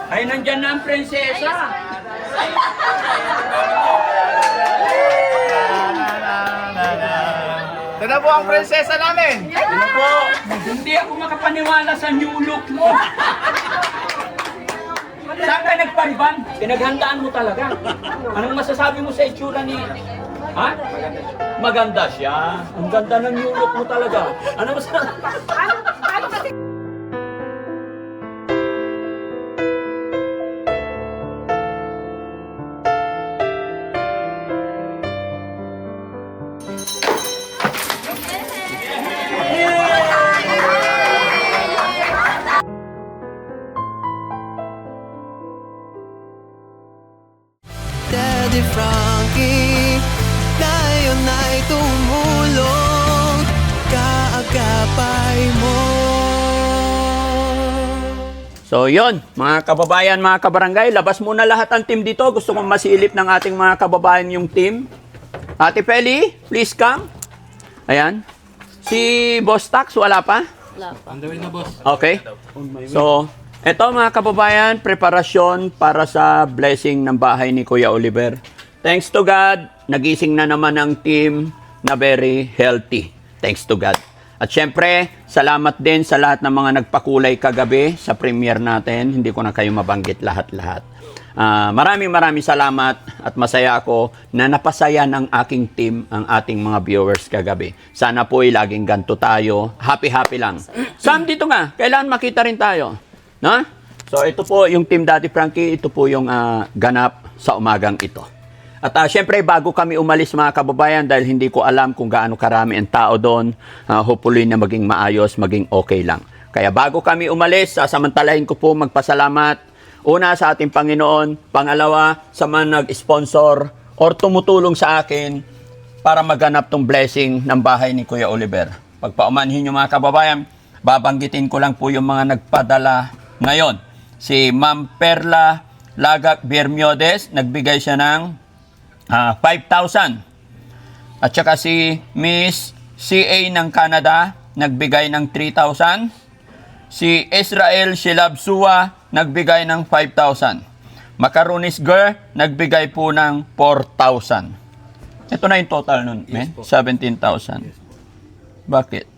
Ay, nandyan na ang prinsesa. Ito na po ang prinsesa namin. Ano po? Hindi ako makapaniwala sa new look mo. Saan ka nagpariban? Pinaghandaan mo talaga. Anong masasabi mo sa itsura ni... Ha? Maganda siya. Ang ganda ng new look mo talaga. Ano masasabi? Daddy Frankie, ngayon ay tumulong, kaagapay mo. So yon, mga kababayan, mga kabarangay, labas muna lahat ang team dito. Gusto kong masilip ng ating mga kababayan yung team. Ate Peli, please come. Ayan. Si Boss Tax, wala pa? Wala pa. Okay. So, eto mga kababayan, preparasyon para sa blessing ng bahay ni Kuya Oliver. Thanks to God, nagising na naman ang team na very healthy. Thanks to God. At syempre, salamat din sa lahat ng mga nagpakulay kagabi sa premiere natin. Hindi ko na kayo mabanggit lahat-lahat. Maraming salamat at masaya ako na napasaya ng aking team ang ating mga viewers kagabi. Sana po ay laging ganito tayo. Happy lang. Sam, dito nga. Kailangan makita rin tayo. No? So ito po yung Team Daddy Frankie, ito po yung ganap sa umagang ito. At syempre bago kami umalis mga kababayan, dahil hindi ko alam kung gaano karami ang tao doon, hopefully na maging maayos, maging okay lang. Kaya bago kami umalis, sasamantalahin ko po magpasalamat. Una sa ating Panginoon, pangalawa sa mga nag-sponsor or tumutulong sa akin para maganap tong blessing ng bahay ni Kuya Oliver. Pagpaumanhin nyo mga kababayan, babanggitin ko lang po yung mga nagpadala ngayon. Si Ma'am Perla Lagak Bermiodes, nagbigay siya ng 5,000. At saka si Miss CA ng Canada, nagbigay ng 3,000. Si Israel Shilabsua, nagbigay ng 5,000. Macaronis Girl, nagbigay po ng 4,000. Ito na yung total nun, men? 17,000. Bakit?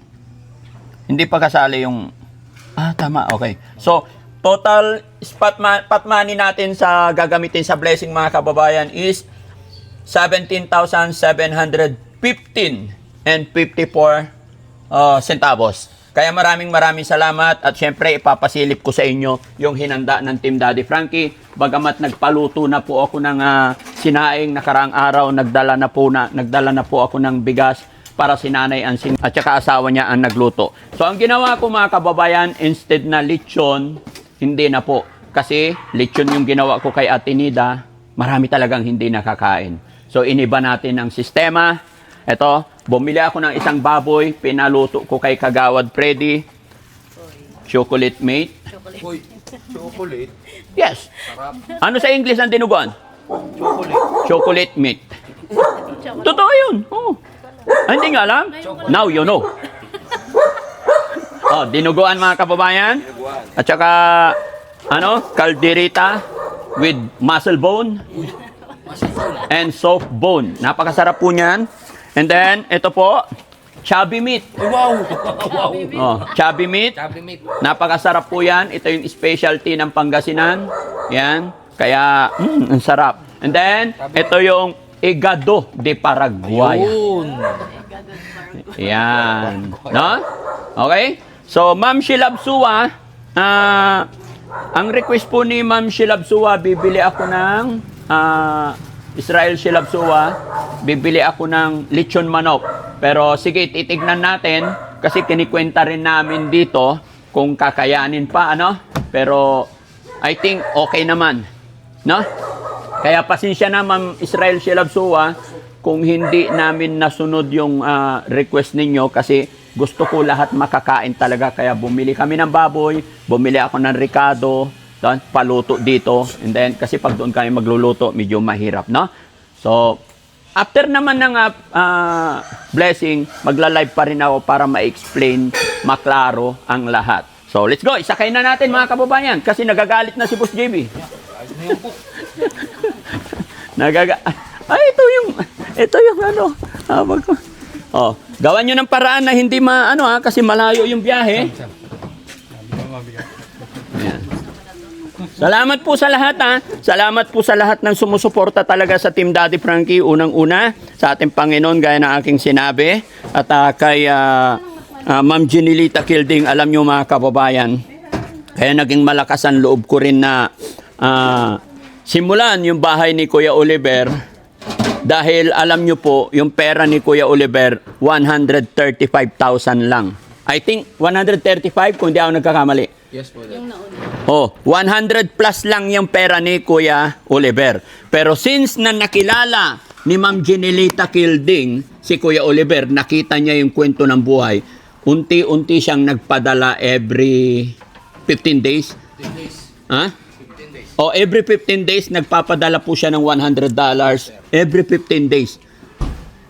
Hindi pa kasali yung... tama, okay. So, total pot money natin sa gagamitin sa blessing mga kababayan is 17,715 and 54 centavos. Kaya maraming salamat at syempre ipapasilip ko sa inyo yung hinanda ng Team Daddy Frankie. Bagamat nagpaluto na po ako ng sinaing nakaraang araw, nagdala na po ako ng bigas para si Nanay Ansing at saka asawa niya ang nagluto. So ang ginawa ko mga kababayan, instead na lechon, hindi na po. Kasi lechon yung ginawa ko kay Ate Nida, marami talagang hindi nakakain. So iniba natin ang sistema. Ito, bumili ako ng isang baboy, pinaluto ko kay Kagawad Freddy. Chocolate mate. Uy, chocolate. Yes. Ano sa English ang dinuguan? Chocolate meat. Totoo yun. Oh. Hindi nga alam? Now you know. Dinuguan mga kababayan. At saka, calderita with muscle bone and soft bone. Napakasarap po niyan. And then, ito po, chubby meat. Wow! Chubby meat. Napakasarap po yan. Ito yung specialty ng Pangasinan. Yan. Kaya, ang sarap. And then, ito yung hígado de Paraguay. Yan. No? Okay? So, Ma'am Shilabsua, ang request po ni Ma'am Shilabsua, bibili ako ng Israel Shilabsua, bibili ako ng lechon manok. Pero sige, titignan natin kasi kinikwenta rin namin dito kung kakayanin pa, Pero I think okay naman, no? Kaya pasensya na Ma'am Israel Shilabsua kung hindi namin nasunod yung request ninyo kasi gusto ko lahat makakain talaga. Kaya bumili kami ng baboy, bumili ako ng ricado, paluto dito. And then, kasi pag doon kami magluluto, medyo mahirap, no? So, after naman ng blessing, magla-live pa rin ako para ma-explain, maklaro ang lahat. So, let's go. Isakay na natin mga kababayan kasi nagagalit na si Boss JB. Ay, ito yung ano. Wag ko. Oh, gawan nyo ng paraan na hindi kasi malayo yung biyahe. Ayan. Salamat po sa lahat Salamat po sa lahat ng sumusuporta talaga sa Team Daddy Frankie. Unang-una sa ating Panginoon gaya ng aking sinabi. At kay Ma'am Jenilita Kilding, alam nyo mga kababayan, kaya naging malakas ang loob ko rin na simulan yung bahay ni Kuya Oliver dahil alam nyo po, yung pera ni Kuya Oliver, 135,000 lang. I think 135 kung di ako nagkakamali. Yes po. Oh, 100 plus lang yung pera ni Kuya Oliver. Pero since na nakilala ni Ma'am Jenilita Kilding si Kuya Oliver, nakita niya yung kwento ng buhay, unti-unti siyang nagpadala every 15 days. 15 days. Ha? 15 days. O every 15 days, nagpapadala po siya ng $100 every 15 days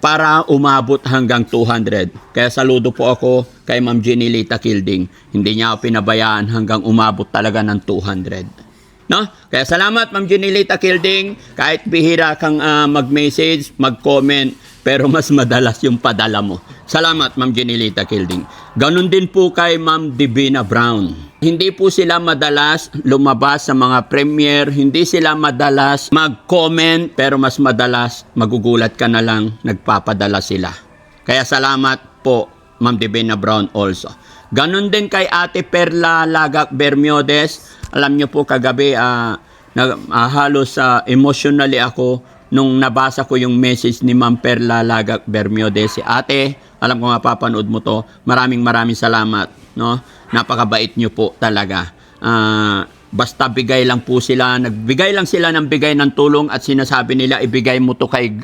para umabot hanggang 200. Kaya saludo po ako kay Ma'am Jenilita Kilding. Hindi niya ako pinabayaan hanggang umabot talaga ng 200. No? Kaya salamat Ma'am Jenilita Kilding. Kahit bihira kang mag-message, mag-comment, pero mas madalas yung padala mo. Salamat Ma'am Jenilita Kilding. Ganon din po kay Ma'am Divina Brown. Hindi po sila madalas lumabas sa mga premiere, hindi sila madalas mag-comment, pero mas madalas magugulat ka na lang, nagpapadala sila. Kaya salamat po Ma'am Divina Brown also. Ganon din kay Ate Perla Lagak Bermiodes. Alam niyo po kagabi halos emotionally ako nung nabasa ko yung message ni Ma'am Perla Lagak Bermiodes. Si Ate, alam ko mapapanood mo to. Maraming salamat, no? Napakabait niyo po talaga. Basta bigay lang po sila, nagbigay lang sila ng bigay ng tulong at sinasabi nila ibigay mo to kay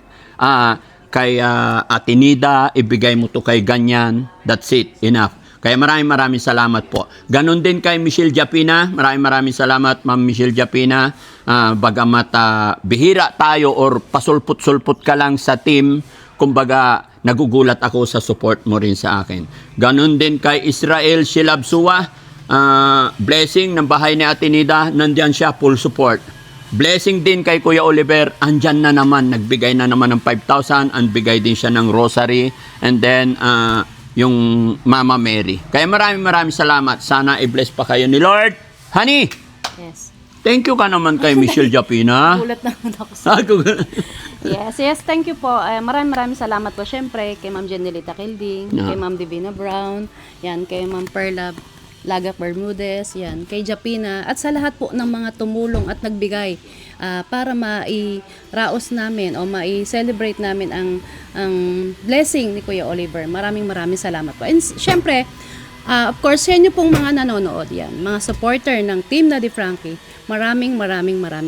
Ate Nida, ibigay mo to kay ganyan. That's it, enough. Kaya maraming salamat po. Ganon din kay Michelle Japina. Maraming salamat Ma'am Michelle Japina. Bagamat bihira tayo or pasulput-sulput ka lang sa team, kumbaga nagugulat ako sa support mo rin sa akin. Ganon din kay Israel Shilabsuwa. Blessing ng bahay ni Ate Nida, nandiyan siya, full support. Blessing din kay Kuya Oliver, andyan na naman, nagbigay na naman ng 5,000, bigay din siya ng rosary, and then yung Mama Mary. Kaya maraming salamat. Sana i-bless pa kayo ni Lord. Honey! Yes. Thank you ka naman kay Michelle Japina. Gulat naman ako sa Yes, thank you po. Maraming salamat po syempre kay Ma'am Jenilita Kilding, kay Ma'am Divina Brown, yan, kay Ma'am Perla Lagak Bermudez, yan, kay Japina, at sa lahat po ng mga tumulong at nagbigay para mai-raos namin o mai-celebrate namin ang blessing ni Kuya Oliver. Maraming salamat po. And syempre, of course, yan yung pong mga nanonood yan, mga supporter ng Team Daddy Frankie. Maraming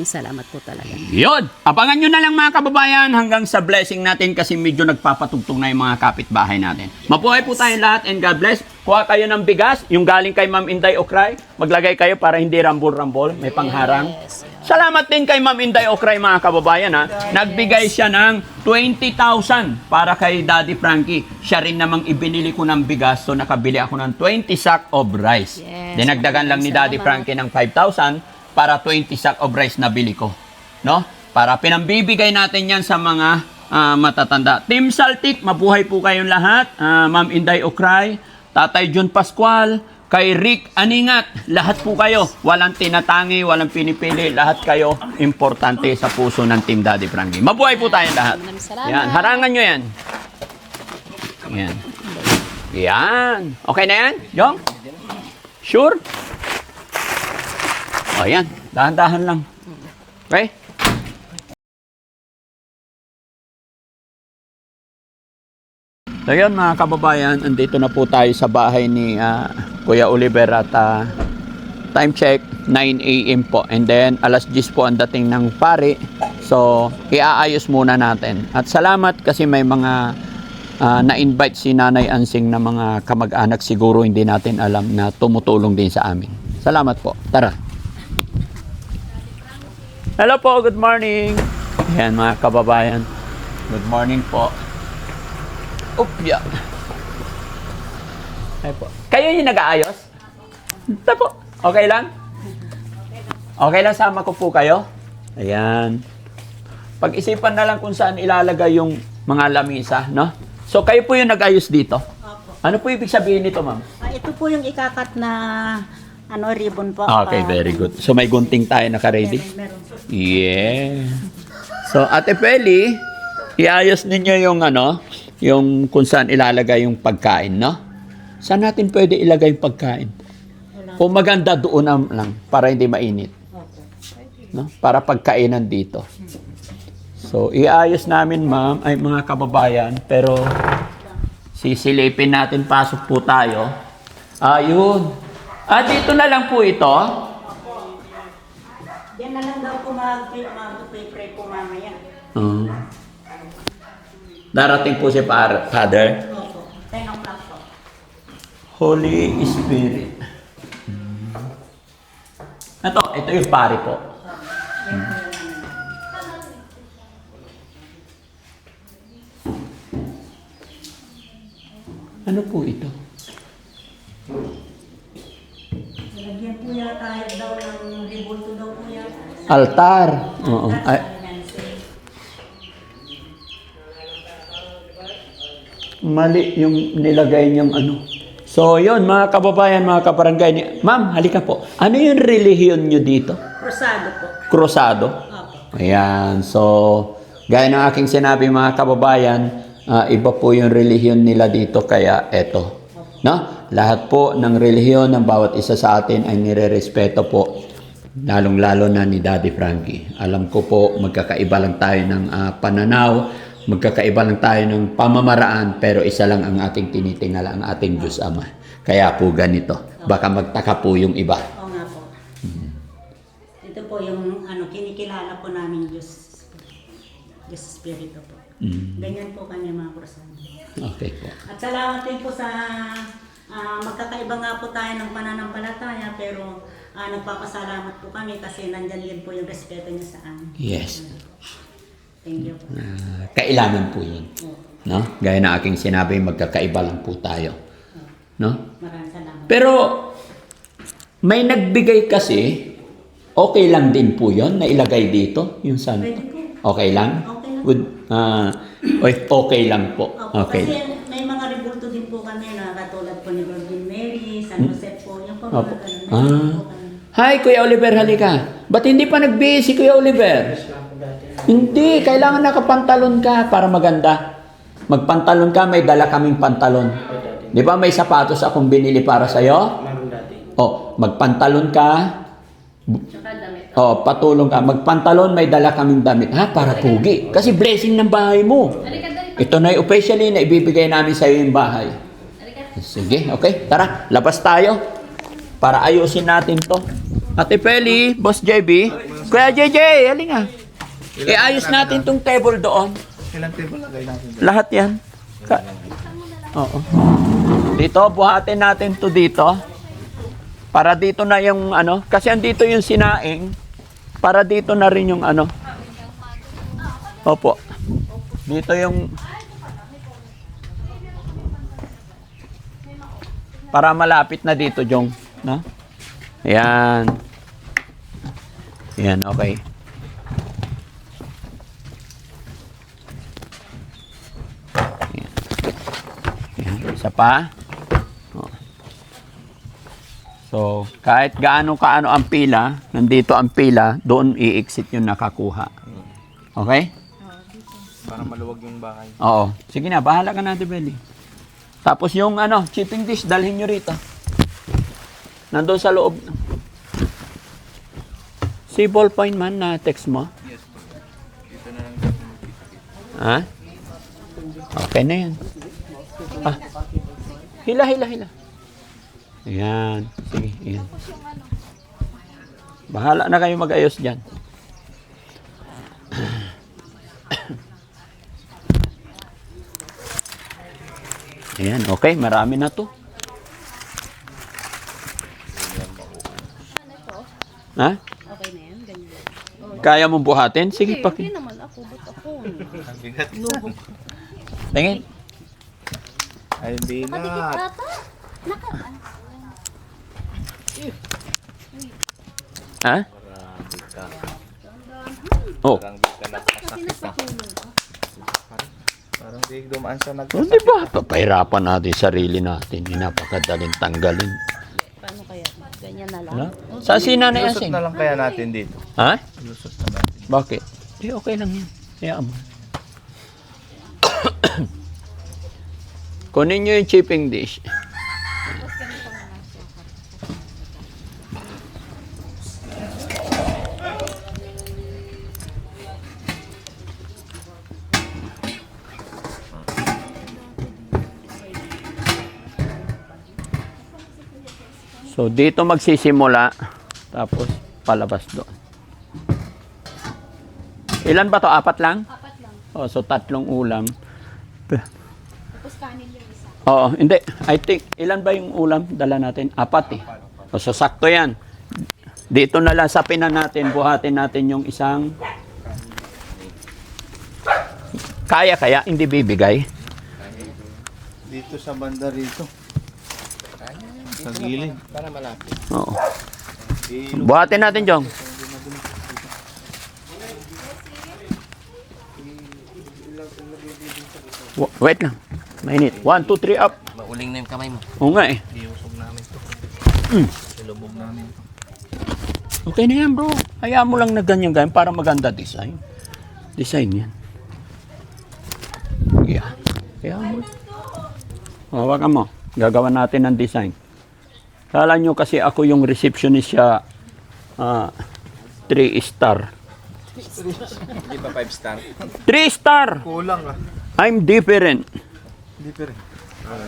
salamat po talaga. Yun! Abangan nyo na lang mga kababayan hanggang sa blessing natin kasi medyo nagpapatugtong na yung mga kapitbahay natin. Mabuhay po tayong lahat and God bless. Kuha kayo ng bigas, yung galing kay Ma'am Inday Okray. Maglagay kayo para hindi rambol-rambol, may pangharang. Salamat din kay Ma'am Inday Okray mga kababayan. Nagbigay siya ng 20,000 para kay Daddy Frankie. Siya rin namang ibinili ko ng bigas, so nakabili ako ng 20 sack of rice. Yes, Dinagdagan lang ni Daddy Frankie ng 5,000 para 20 sack of rice na bili ko. No? Para pinambibigay natin yan sa mga matatanda. Team Saltik, mabuhay po kayong lahat. Ma'am Inday Okray, Tatay John Pascual, kay Rick Aningat, lahat po kayo. Walang tinatangi, walang pinipili. Lahat kayo importante sa puso ng Team Daddy Frankie. Mabuhay po tayong lahat. Yan, harangan nyo yan. Yan. Yan. Okay na yan? Jong? Sure? O yan, dahan-dahan lang. Okay? So yun mga kababayan, andito na po tayo sa bahay ni Kuya Oliver at time check, 9 a.m. po. And then, alas 10 po ang dating ng pari. So, iaayos muna natin. At salamat kasi may mga na-invite si Nanay Ansing na mga kamag-anak siguro hindi natin alam na tumutulong din sa amin. Salamat po. Tara. Hello po, good morning. Ayan mga kababayan. Good morning po. Upya. Ay po. Kayo yung nag-aayos? Ito po. Okay lang? Okay lang, sama ko po kayo. Ayan. Pag-isipan na lang kung saan ilalagay yung mga lamisa, no? So, kayo po yung nag-ayos dito. Ano po ibig sabihin nito, ma'am? Ito po yung ikakat na ribbon po. Okay, very good. So, may gunting tayo naka-ready? Meron po. Yeah. So, Ate Feli, iayos ninyo yung yung kung saan ilalagay yung pagkain, no? Saan natin pwede ilagay yung pagkain? Kung maganda doon lang, para hindi mainit. No? Para pagkainan dito. So, iayos namin, ma'am, ay mga kababayan, pero sisilipin natin, pasok po tayo. Ayun. Dito na lang po ito. Yan na lang daw po mag-pray po mamaya. Darating po si Father. Opo. 10 o'clock po. Holy Spirit. Ito yung pari po. Ano po ito? Lagyan po yata daw ng ribulto daw po yata. Altar. Oo. Ay, mali yung nilagay niyang ano. So, yun, mga kababayan, mga kabarangay. Ma'am, halika po. Ano yung relihiyon niyo dito? Cruzado po. Krusado? Opo. Ayan. So, gaya ng aking sinabi, mga kababayan, iba po yung relihiyon nila dito, kaya eto. No? Lahat po ng relihiyon ng bawat isa sa atin ay nire-respeto po, lalong-lalo na ni Daddy Frankie. Alam ko po, magkakaiba lang tayo ng pananaw, magkakaiba lang tayo ng pamamaraan, pero isa lang ang ating tinitingala, ang ating Diyos Ama. Kaya po ganito. Baka magtaka po yung iba. Oo nga po. Ito po yung kinikilala po namin Diyos Espiritu po. Ganyan po kami mga Cruzado. Okay po. At salamat din po sa magkakaiba nga po tayo ng pananampalataya, pero nagpapasalamat po kami kasi nandyan din po yung respeto niyo sa amin. Yes. Thank you po. Kailangan po yun. No? Gaya na aking sinabi, magkakaiba lang po tayo. No? Maraming salamat. Pero, may nagbigay kasi, okay lang din po yun na ilagay dito, yung santo. Pwede po. Okay lang? Okay lang. Good. Okay lang po. Opo, Okay. kasi may mga ribulto din po kami na katulad po ni Virgin Mary, San Jose po, yung po Opo. mga ganun. Meron po kami. Hi, Kuya Oliver, halika. Ba't hindi pa nagbihis si Kuya Oliver? Hindi, kailangan nakapantalon ka para maganda. Magpantalon ka, may dala kaming pantalon. Di ba may sapatos akong binili para sa'yo? Magpantalon ka. Patulong ka. Magpantalon, may dala kaming damit. Para pugi. Kasi blessing ng bahay mo. Ito na yung officially na ibibigay namin sa'yo yung bahay. Sige, okay. Tara, labas tayo. Para ayusin natin to. Ate Feli, Boss JB. Kuya JJ, halika. Ayos natin tong table doon. Ilang table lagay natin? Lahat yan. Oo. Dito, buhatin natin to dito. Para dito na yung kasi andito yung sinaing. Para dito na rin yung Opo. Dito yung para malapit na dito, Jong. No? Ayan. Ayan, okay. Ayan. Ayan, isa pa. So, kahit gaano-kaano ang pila, nandito ang pila, doon i-exit yung nakakuha. Okay? Para maluwag yung bahay. Oo. Sige na, bahala ka na, Belly. Tapos yung chipping dish, dalhin nyo rito. Nandun sa loob. Si ballpoint man na text mo? Yes po. Dito na lang. Ha? Okay na yan. Hila. Ayan. Sige, ayan. Bahala na kayo mag-ayos dyan. Ayan, okay. Marami na to. Ha? Okay na yan, ganyan. Kaya mong buhatin? Sige, Hindi naman ako, ba't ako? Ang bigat. Tingin. Ay, hindi na. Ata, Ha? Oh. Parang di ka nagkasakit na. Parang di dumaan sa Oh, nagkasakit. di ba? Papahirapan natin sarili natin. Hindi napakadaling tanggalin. Paano kaya? Ganyan na lang. Ano? Sa sina na Lusot yan, na lang kaya natin dito. Ha? Lusot na natin. Bakit? Di okay lang yan. Kaya mo. Kunin nyo yung chipping dish. So, dito magsisimula. Tapos, palabas doon. Ilan ba to? 4 lang? 4 lang. Oh, so 3 ulam. Tapos kanin yung isa. Oo, hindi. I think, ilan ba yung ulam dala natin? 4 eh. O, so sakto yan. Dito na lang sa pinan natin, buhatin natin yung isang... Kaya, hindi bibigay. Dito sa banda rito. Sa gilid. Para malapit. Oo. Buhatin natin, Jong. Wait lang. Mainit. 1, 2, 3, up. Mauling na yung kamay mo. Oo nga eh. Iusog namin to. Silubog namin to. Okay na yan, bro. Hayaan mo lang na ganyan para maganda design. Design yan. Yeah. Hayaan mo. Hawakan mo. Gagawa natin ng design. Kala nyo kasi ako yung receptionist siya 3 star. Hindi pa 5 star. 3 star! Kulang ah. I'm different. Hindi pa rin.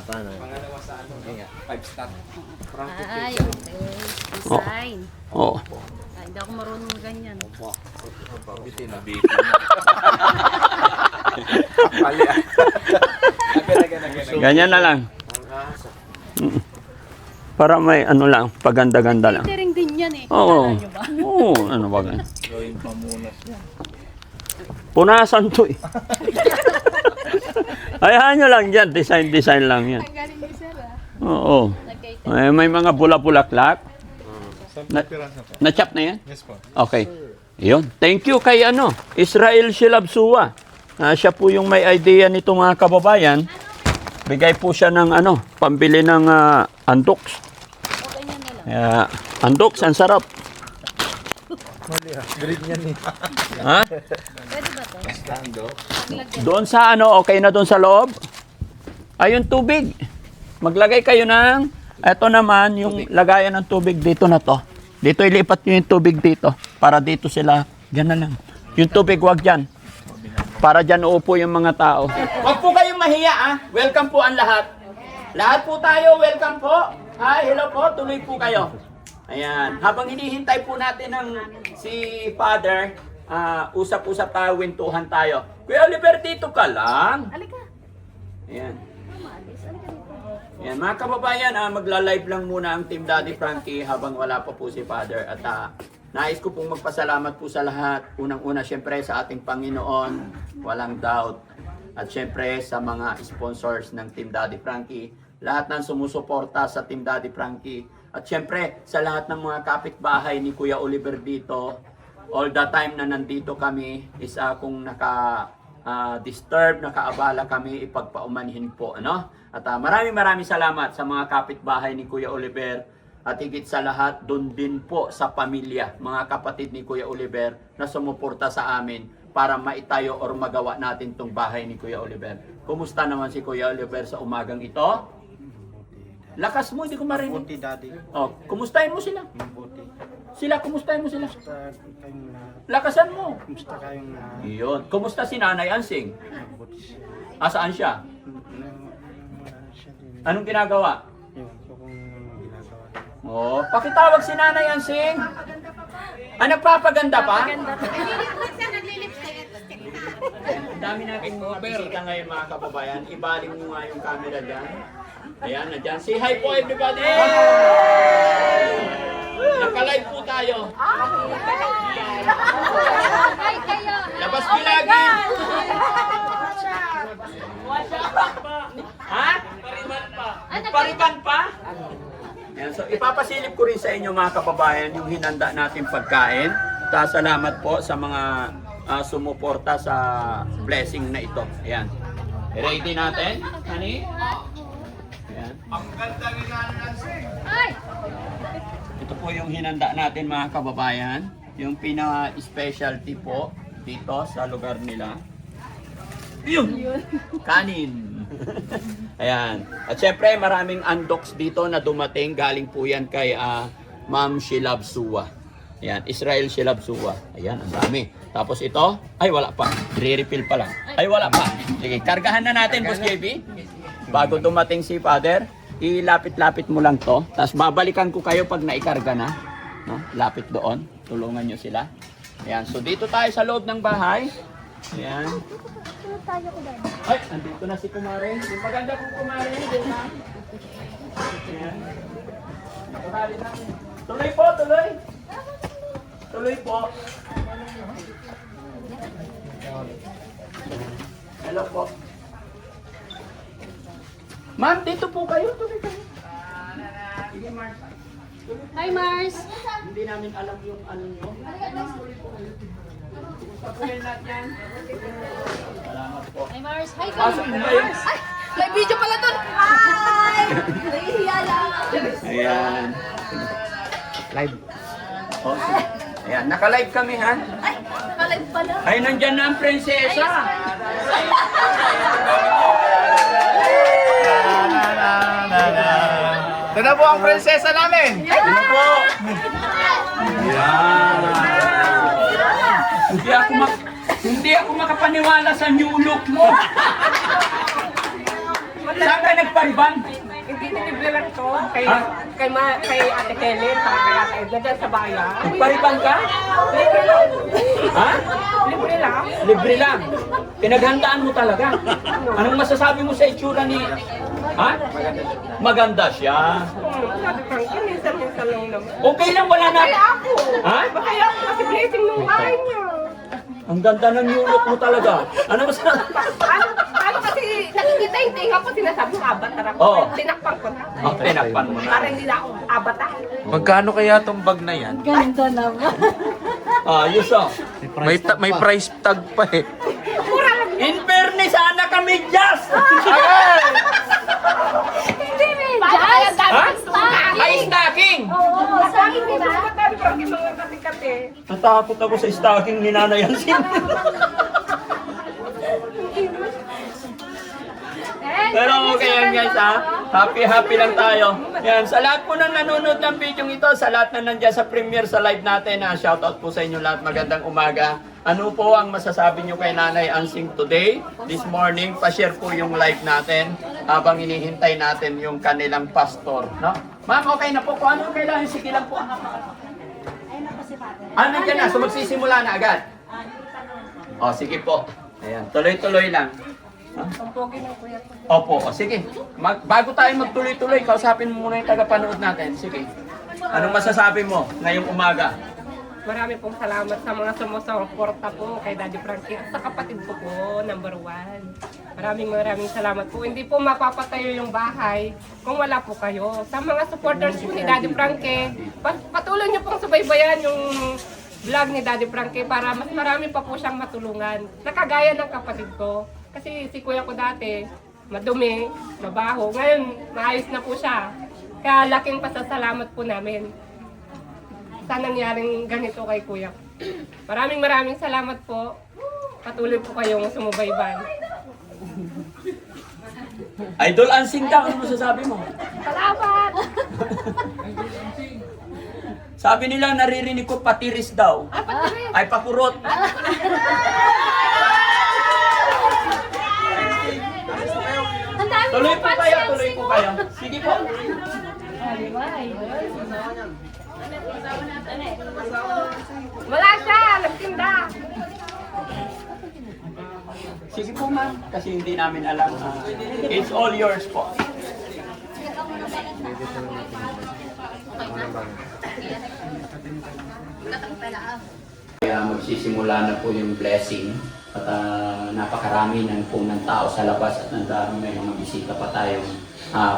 Paano? 5 star. Ay, okay. Design. Oo. Ay, hindi ako marunong na ganyan. Bitin na. Bitin na. Pali ah. Ganyan na lang. Para may ano lang, paganda-ganda lang. Catering din yan eh. Oo. Alam nyo ba? Oo, ano ba ganyan? Gawin pa muna siya. Punasan to eh. Hayaan nyo lang dyan, design lang yan. Ang galing ni sir ah. Oo. May mga bula-bulaklak. Na-chop na yan? Yes po. Okay. Yun. Thank you kay Israel Shilabsuwa. Siya po yung may idea nito mga kababayan. Bigay po siya ng pambili ng andoks. Okay yan na lang. Andoks, ang sarap. Mali ah. Green yan eh. Ha? Pwede ba to? Stando. Paglagyan. Doon sa okay na doon sa loob? Ayun, tubig. Maglagay kayo ng, eto naman, yung lagayan ng tubig dito na to. Dito ilipat nyo yung tubig dito. Para dito sila, dyan na lang. Yung tubig, wag dyan. Para dyan uupo yung mga tao. Wag po kayong mahiya, Welcome po ang lahat. Lahat po tayo, welcome po. Hi, hello po, tuloy po kayo. Ayan, habang hinihintay po natin ng si Father, usap-usap tayo, wintuhan tayo. Kuya Oliver, dito ka lang. Halika. Ayan. Maalis. Halika dito. Ayan, mga kababayan, magla-live lang muna ang Team Daddy Frankie habang wala pa po si Father. At nais ko pong magpasalamat po sa lahat. Unang-una, syempre, sa ating Panginoon, walang doubt. At syempre, sa mga sponsors ng Team Daddy Frankie, lahat ng sumusuporta sa Team Daddy Frankie. At syempre, sa lahat ng mga kapitbahay ni Kuya Oliver dito, all the time na nandito kami, is kung disturb, nakaabala kami, ipagpaumanhin po. At maraming salamat sa mga kapitbahay ni Kuya Oliver. At higit sa lahat, doon din po sa pamilya, mga kapatid ni Kuya Oliver na sumuporta sa amin para maitayo or magawa natin tong bahay ni Kuya Oliver. Kumusta naman si Kuya Oliver sa umagang ito? Lakas mo, hindi ko marinig. Mabuti, Daddy. Oh, kumustahin mo sila? Mabuti. Sila, kumustahin mo sila? Kumusta kayong lahat? Lakasan mo. Kumusta kayong lahat? Iyon. Kumusta si Nanay Ansing? Mabuti siya. Asaan siya? Wala siya din. Anong ginagawa? Yun, so kung ginagawa. Oh, pakitawag si Nanay Ansing. Nagpapaganda pa? Ang dami nating mga bisita ngayon, mga kababayan. Ibaling mo nga yung camera dyan. Ayan, na dyan. Say hi po, everybody! Naka-live po tayo. Labas bilagi! Ha? Pariban pa. Ayan, so ipapasilip ko rin sa inyo mga kababayan yung hinanda natin pagkain. Salamat po sa mga sumuporta sa blessing na ito. Ayan. Ready natin, honey? Ayan. Ito po yung hinanda natin mga kababayan. Yung pina-specialty po dito sa lugar nila. Yun! Kanin! Ayan. At syempre maraming undocs dito na dumating. Galing po yan kay Ma'am Shilab Suwa. Ayan, Israel Shilab Suwa. Ayan, ang dami. Tapos ito, ay wala pa. Re-refill pa lang. Ay wala pa. Sige, kargahan na natin, Boss JB. Bago dumating si Father, ilapit-lapit mo lang to. Tapos babalikan ko kayo pag naikarga na. No? Lapit doon. Tulungan nyo sila. Ayan, so dito tayo sa loob ng bahay. Ayan. Ay, nandito na si Kumare. Yung maganda kong Kumare. Ayan. Tuloy po, tuloy. Tuloy po. Hello po. Ma'am, dito po kayo. Tuloy kayo. Sige, Mars. Hi, Mars! Hindi namin alam yung ano nyo. Kumusta po yung lahat yan? Salamat po. Hi, Mars! Hi, Pasok po kayo. May video pala doon! Hi! Nahihiya lang! Ayan. Live. Oh, sige. Ayan, naka-live kami ha. Ay, nakalive pala! Ay, nandyan na ang prinsesa. Ito na po ang prinsesa namin! Ano po? Ayan. Hindi ako makapaniwala sa new look mo. Saan ka nagpariban? Hindi nilibre lang to kay Ate Helen sa kay Ate Edna dyan sa bayan. Nagpariban ka? Libre lang. Ha? Libre lang. Libre lang. Pinaghandaan mo talaga. Anong masasabi mo sa itsura ni... Ha? Maganda siya. Sabi Frankie, minsan-minsan lang naman. Okay lang, wala na. Kaya ako. Ha? Kaya ako kasi blessing nung bahay niya. Ang ganda ng new look mo talaga. Ano masasabi? Ano kasi nakikita yung tinga ko, sinasabi ko avatar ako. Oo. Tinakpan ko na. Oh, tinakpan mo na. Para hindi na ako avatar. Magkano kaya tong bag na yan? Ganda naman! Ayos oh. May price tag pa eh. Mura lang. In fairness, sana kami just! Hindi, may Kaya jazz! Ha? stocking. Ay, stocking! Oo, Stocking din ako. Sabi Frankie, mga kati-kati. Natakot ako sa stocking ni Nanay Yansin. Pero okay yan guys ha. Happy lang tayo. Yan, sa lahat po ng nanonood ng video ito, sa lahat na nandiyan sa premiere sa live natin, shoutout po sa inyo lahat. Magandang umaga. Ano po ang masasabi nyo kay Nanay Ansing today, this morning? Pa-share po yung live natin habang hinihintay natin yung kanilang pastor. No? Ma'am, okay na po. Kung ano kailangan, sige lang po. Nandiyan na. So magsisimula na agad. O, sige po. Ayan, tuloy-tuloy lang. Ang pogi ng kuya ko. Opo, o sige. Bago tayo magtuloy-tuloy, kausapin mo muna yung tagapanood natin. Sige. Anong masasabi mo ngayong umaga? Marami pong salamat sa mga sumusuporta po kay Daddy Frankie at sa kapatid ko po, number 1. Maraming salamat po. Hindi po mapapatayo yung bahay kung wala po kayo. Sa mga supporters po ni Daddy Frankie, patuloy niyo pong subaybayan yung vlog ni Daddy Frankie para mas marami pa po siyang matulungan. Nakagaya ng kapatid ko. Kasi si kuya ko dati, madumi, mabaho. Ngayon, maayos na po siya. Kaya laking pasasalamat po namin sa nangyaring ganito kay kuya. Maraming salamat po. Patuloy po kayong sumubaybay. Idol Ansing daw, ano masasabi mo? Salamat! Sabi nila, naririnig ko patiris daw. Ay, pakurot. Tuloy po kayo. Sige po. Wala siya! Nagtinda! Sige po ma'am, kasi hindi namin alam. It's all yours po. Kaya magsisimula na po yung blessing at napakarami ng po ng tao sa labas at may mga bisita pa tayong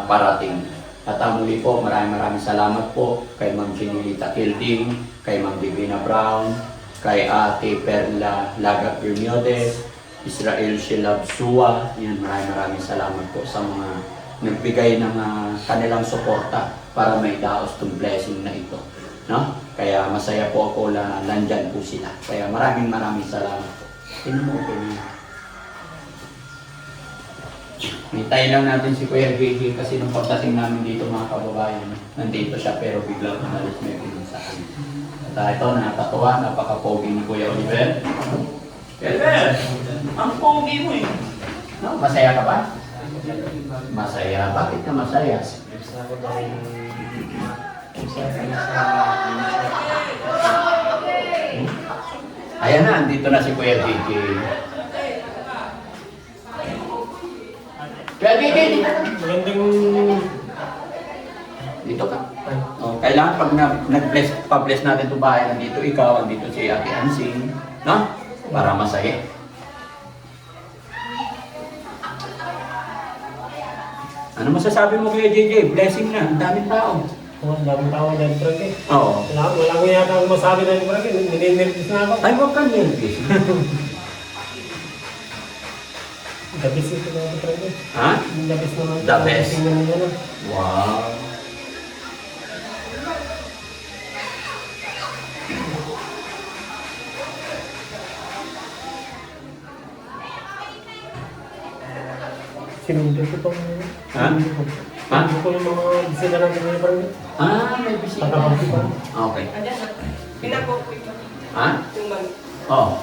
parating. At muli po, maraming salamat po kay Ma'am Jenilita Kilding, kay Ma'am Divina Brown, kay Ate Perla Laga Bermiodes, Israel Shilab Sua. Yan, maraming salamat po sa mga nagbigay ng kanilang suporta para may daos tong blessing na ito. No? Kaya masaya po ako na nandyan po sila. Kaya maraming salamat po. Tingnan mo, okay. Hintayin lang natin si Kuya Gigi kasi nung pagdating namin dito mga kababayan, nandito siya pero biglang umalis may sa akin. At ito, nakakatuwa, napaka-pogi ni Kuya Oliver. Oliver, ang pogi mo eh. No, masaya ka ba? Masaya. Bakit ka masaya? Ayan na, andito na si Kuya Gigi. Kuya Gigi, dito ka. Oh, kailangan pag nag-bless, pa-bless natin itong bahay, nandito ikaw, andito si Ate Ansing, no? Para masaya. Ano masasabi mo Kuya JJ? Blessing na, ang daming tao. Oh, daming tao dyan, Frank eh. Oo. Wala ko yata akong masabi na Frank eh. Nininervous na ako. Ay, huwag kang nervous. The best ito na Frank eh. Ha? The best naman. The best. Tingnan nila na. Wow. Sinundo ko itong... Ha? Ha? Sinundo ko yung mga bisita natin ngayon Frank eh. Ah, may bisita. Tatabang ko pa. Okay. Ayan na. Pinako ko ito. Ha? Yung mag... Oh.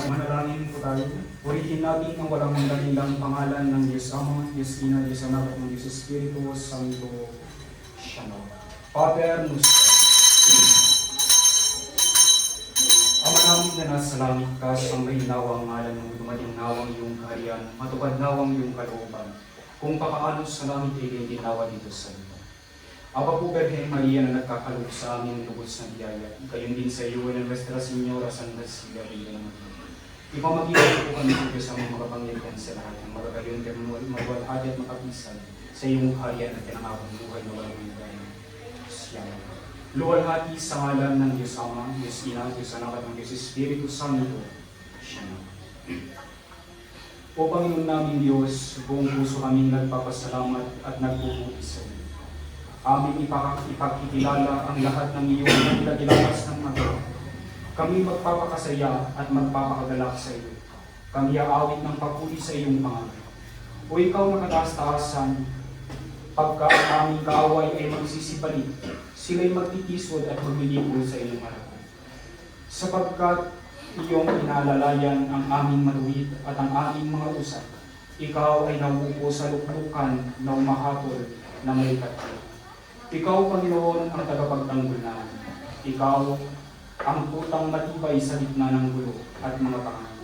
Manalangin po tayo. Purihin natin ang walang mandalilang pangalan ng Diyos Ama, Diyos Ina, Diyos Anak, at ng Diyos Espiritu Santo. Shalom. Pater Noster. Ama namin na nasa langit ka, sambahin nawang ngalan mo, dumating nawang iyong kaharian, matupad nawang iyong kalooban. Kung papaano sa langit ay ginawa dito sa iyo. Aba po, Birhen Maria na nagkakaloob sa aming lubos na biyaya, gayon din sa iyo ng Nuestra Señora San Basilio ng Maria. Ipamagitan po kami dito sa mga makapangyarihan sa lahat ng magagayon kami magwalhati at makapisan sa iyong kaharian at pinangakong buhay na walang hanggan. Siyang. Luwalhati sa ngalan ng Diyos Ama, Diyos Ina, Diyos Anak at ng Diyos Espiritu Santo. Siyang. O Panginoon namin Diyos, buong puso kaming nagpapasalamat at nagbubuti sa iyo. Aming ipagkikilala ang lahat ng iyong naglagilakas ng mga. Kami magpapakasaya at magpapakagalak sa iyo. Kami aawit ng papuri sa iyong pangalan. O ikaw na kataas-taasan, pagka ang aming kaaway ay magsisibalik, sila'y magtitisod at maglilingkod sa iyong harapan. Sapagkat iyong inaalalayan ang aming matuwid at ang aming mga usap, ikaw ay nauupo sa luklukan na umahatol na may katulad. Ikaw, Panginoon, ang tagapagtanggol namin. Ikaw, ang putang matibay sa gitna ng gulo at mga pangalan.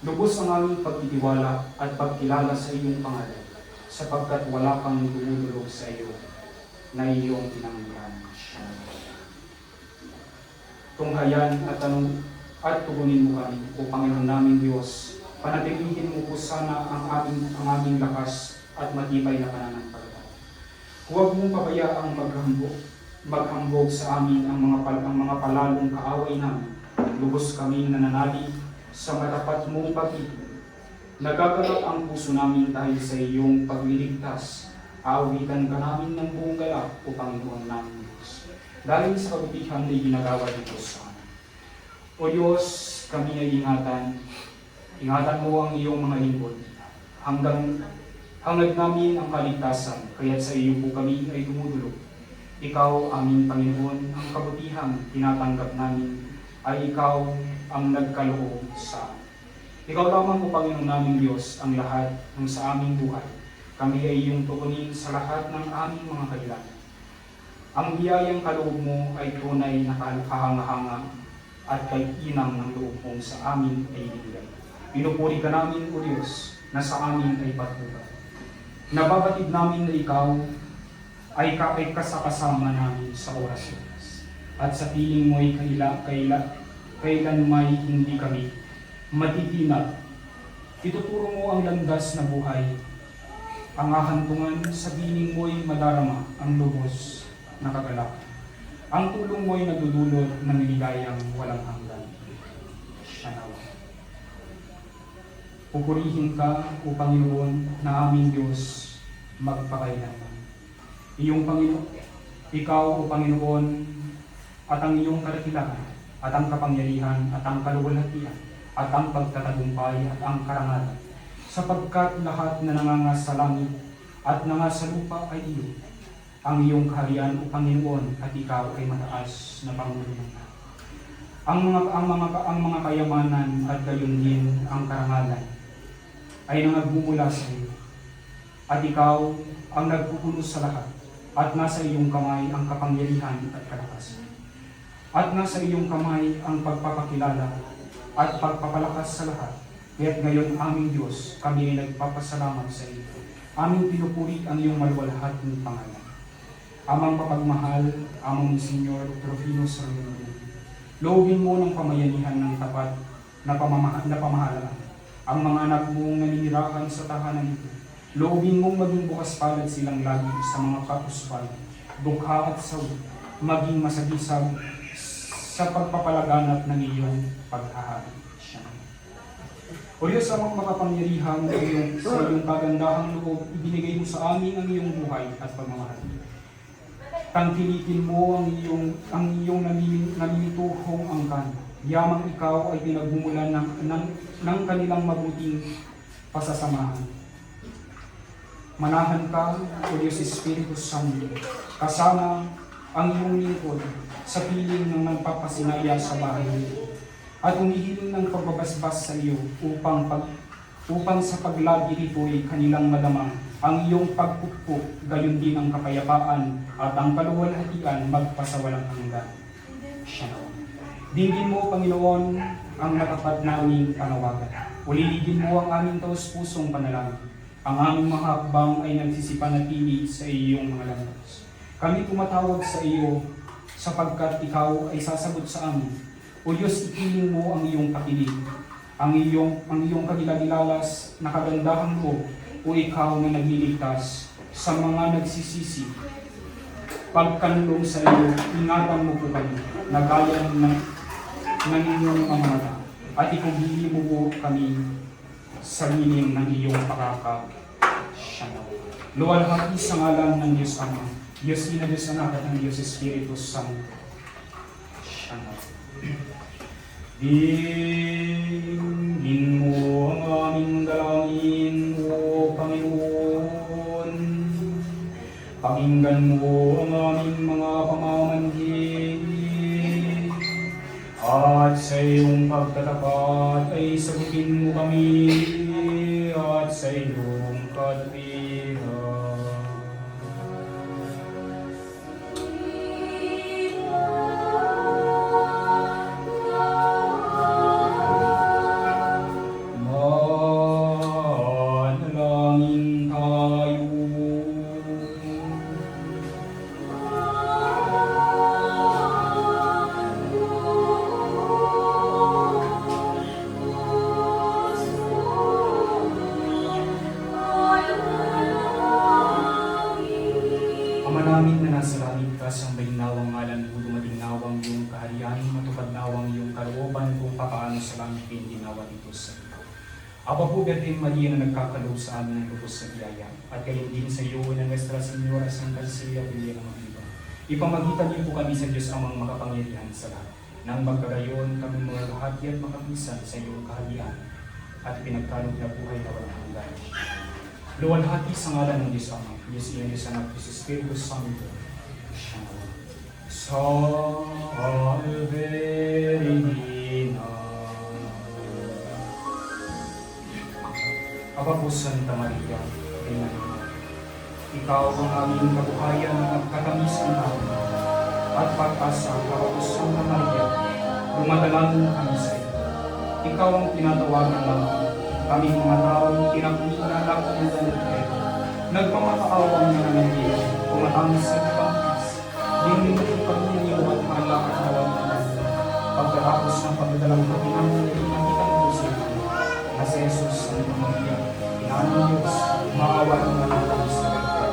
Lubos ang aming pagtitiwala at pagkilala sa iyong pangalan, sapagkat wala kang dumudulog sa iyo na iyong tinanggihan. Tunghayan at tugunin mo kami, O Panginoon namin Diyos. Panatilihin mo po sana ang aming lakas at matibay na pananampalataya. Huwag mong pabayaang maghambog sa amin ang mga palalong kaaway namin. Lubos kaming nananalig sa matapat mong pag-ibig. Nagagalak ang puso namin dahil sa iyong pagliligtas. Aawitan ka namin ng buong galak, O Panginoon namin Diyos. Dahil sa kabutihan na ginagawa dito sa amin. O Diyos, kami ay ingatan mo ang iyong mga lingkod. Hangad namin ang kaligtasan, kaya't sa iyo po kami ay dumudulog. Ikaw, aming Panginoon, ang kabutihang tinatanggap namin ay ikaw ang nagkaloob sa amin. Ikaw lamang po, Panginoon naming Diyos, ang lahat ng sa aming buhay. Kami ay iyong tukunin sa lahat ng aming mga kailangan. Ang biyayang kaloob mo ay tunay na kahanga-hanga at kaiinang ng loob mo sa amin ay ibigay. Pinupuri ka namin, O Diyos, na sa amin ay patnubay. Nababatid namin na ikaw ay kasakasama namin sa orasyon. At sa piling mo ay kailan may hindi kami matitinag Ituturo mo ang landas na buhay. Ang hahantungan sa piling mo'y madarama ang lubos na kagalakan. Ang tulong mo'y nagdudulot ng ligayang walang hanggan. Siya nawa. Pupurihin ka, O Panginoon, na aming Diyos, magpakailanman. Ikaw, O Panginoon, at ang iyong kadakilaan, at ang kapangyarihan, at ang kaluwalhatian, at ang pagtatagumpay, at ang karangalan, sapagkat lahat na nangangas sa langit at nangas sa lupa ay iyo. Ang iyong kaharian, O Panginoon, at ikaw ay mataas na Pangulo ng lahat. Ang mga kayamanan at gayon din ang karangalan ay nangagmumula sa iyo. At ikaw ang nagpupuno sa lahat, at nasa iyong kamay ang kapangyarihan at kalakasan. At nasa iyong kamay ang pagpapakilala at pagpapalakas sa lahat. Kaya't ngayon, aming Diyos, kami ay nagpapasalamat sa iyo. Aming pinupuri ang iyong maluwalhating pangalan. Amang papagmahal, amang Senyor Trofino Sarmiento, loobin mo ng pamayanihan ng tapat na pamahalaan ang mga anak mong naninirahan sa tahanan ito. Loobin mong maging bukas palad silang lagi sa mga kapuspal, dukha at sawi, maging masagisag sa pagpapalaganap ng iyong paghahari. O Diyos, amang makapangyarihan sa iyong kagandahang loob, ibinigay mo sa amin ang iyong buhay at pagmamahal. Tangkilikin mo ang iyong naminituhong angkan. Yamang ikaw ay pinagmumulan ng kanilang mabuting pasasamahan. Manahan ka, O Diyos Espiritu Santo, kasama ang iyong lingkod sa piling ng nagpapasinaya sa bahay nito, at humihiling ng pagbabasbas sa iyo upang sa paglagi rito'y kanilang madama ang iyong pagpupok, gayon din ang kapayapaan at ang kaluwalhatian magpasawalang hanggan. Siya. Dinggin mo, Panginoon, ang natapat naming panawagan. Uliligin mo ang aming taus-pusong panalangin. Ang aming mga hakbang ay nagsisipanatili sa iyong mga landas. Kami tumatawag sa iyo sapagkat ikaw ay sasagot sa amin. O Diyos, ipiling mo ang iyong pakilig, ang iyong kagilagilalas na kagandahang mo, o ikaw na nagliligtas sa mga nagsisisi. Pagkanlong sa iyo, ingatan mo po kami, na gaya ng iyong mga mata, at ipagili mo po kami sa lilim ng iyong pakakasyaw. Luwalhati sa ngalan ng Diyos Ama, Diyos Ina, Diyos Anak, at ng Diyos Espiritu Santo. Dinggin mo ang aming dalangin, O Panginoon. Pakinggan mo ang aming mga pamamanhid. At sa iyong pagtatapat ay sagutin mo kami at sa iyong katuwiran. Manalangin tayo. Ama namin na nasa langit ka, sambahin nawang ngalan mo, dumating nawang iyong kaharian, matupad nawang iyong kalooban kung papaano sa langit hindi nawa dito sa iyo. Aba po, Birhen Maria na nagkakaloob sa amin ng lubos sa biyaya, at kayo din sa iyo na Nuestra Señora Santa Cecilia Pilihan ng Iba. Ipamagitan niyo po kami sa Diyos amang makapangyarihan sa lahat, nang magkagayon kami mga lahati at makapisan sa iyong kaharian, at pinagkalog na buhay na walang hanggan. Luwalhati sa ngalan ng Diyos Ama, Diyos Ina, Diyos Anak, Diyos Espiritu Santo. Salve Regina. Aba po, Santa Maria, Ina ng Mga, ikaw ang aming kabuhayan at katamisan namin, at pag-asa, Aba po, Santa Maria, dumadalangin kami sa iyo. Ikaw ang tinatawagan namin, kaming mga taong tinapinalak ng dalagay, nagpamakaawang na nangyayari, kumatamis sa pangkis, dinunod kami ng iyo at malakad na walang pagkatapos ng pagdadalang katinang ng kitang pusin, na si Jesus, Santa Maria, Ina ng Diyos, maawa naman ang kami sa lahat.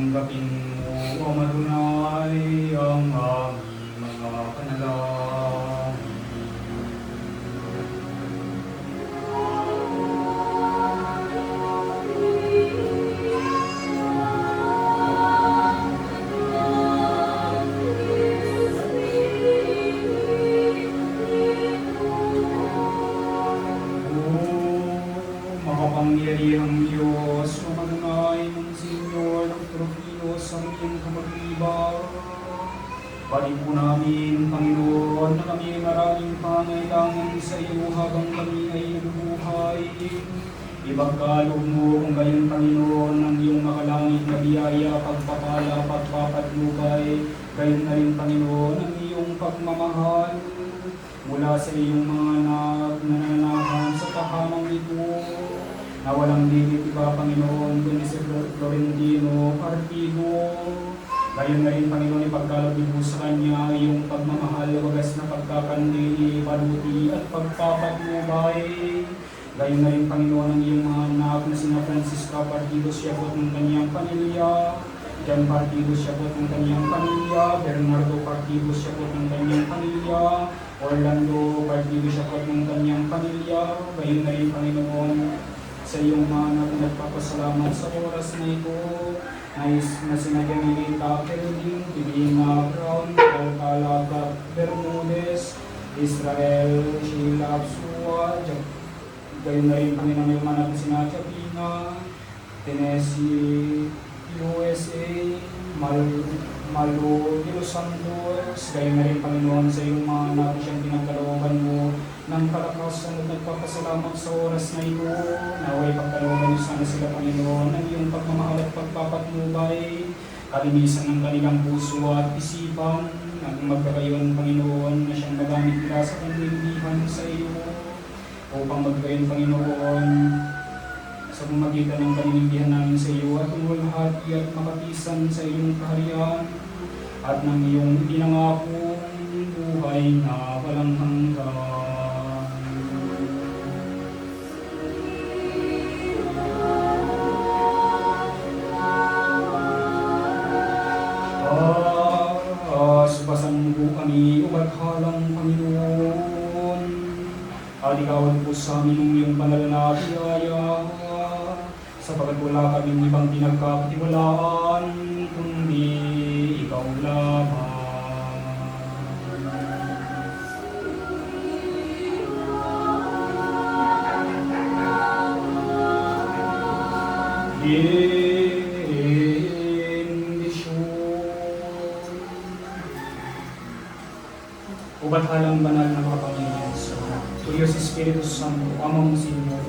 Tanggapin mo, O Madunay, ang aming mga panalangin. Makapangyarihang Diyos, O Madunay ng Senyor ng Tropilos ang iyong kamaglibaw. Balik po namin, Panginoon, na kami maraming pangailangan sa iyo habang kami ay nabubuhay. Ibagkaloob mo kung gayon, Panginoon, ang iyong makalangit na biyaya, pagpapala, pagpapatnubay. Gayon na rin, Panginoon, ang iyong pagmamahal mula sa iyong mga anak na nananahan sa tahanang ito, na walang limit iba, Panginoon, kundi si Florentino Partido. Gayon na rin, Panginoon, ipagkaloob mo sa kanya iyong pagmamahal, wagas na pagkakandili, paluti at pagpapatnubay. Gayon na rin, Panginoon, ang iyong mga anak na sina Francisca Partido, siya po ng kanyang pamilya. Jan Partido, siya po ng kanyang pamilya. Bernardo Partido, siya po ng kanyang pamilya. Orlando Partido, siya po ng kanyang pamilya. Gayon na rin, Panginoon, sa iyong mga anak na nagpapasalamat sa oras na ito. Na sina Jamilita Kelding, Divina Brown, Paul Calagat Bermudez, Israel Sheila Absua, gayon na rin, Panginoon, yung anak na sina Chapina, Tennessee USA, Malo de los Santos. Gayon na rin, Panginoon, sa iyong mga anak siyang pinagkalooban mo ng kalakasan at nagpapasalamat sa oras na ito. Naway pagkalooban niyo sana sila, Panginoon, ng iyong pagmamahal at pagpapatnubay, kalinisan ng kanilang puso at isipan, at magkakayon, Panginoon, na siyang magamit nila sa kanilihan sa iyo, upang magkayon, Panginoon, sa pamagitan ng kanilihan namin sa iyo at umulhati at makatisan sa iyong kaharian at ng iyong pinangakong buhay na walang hanggan. Subasan mo kami, umathalang Panginoon. Aligawan po sa amin ang iyong banal na biyaya, sapagkat wala kaming ibang pinagkakatiwalaan, kundi ikaw lamang. Ubathalang banal na makapangyarihan sa Diyos Espiritu Santo, Amang Senyor,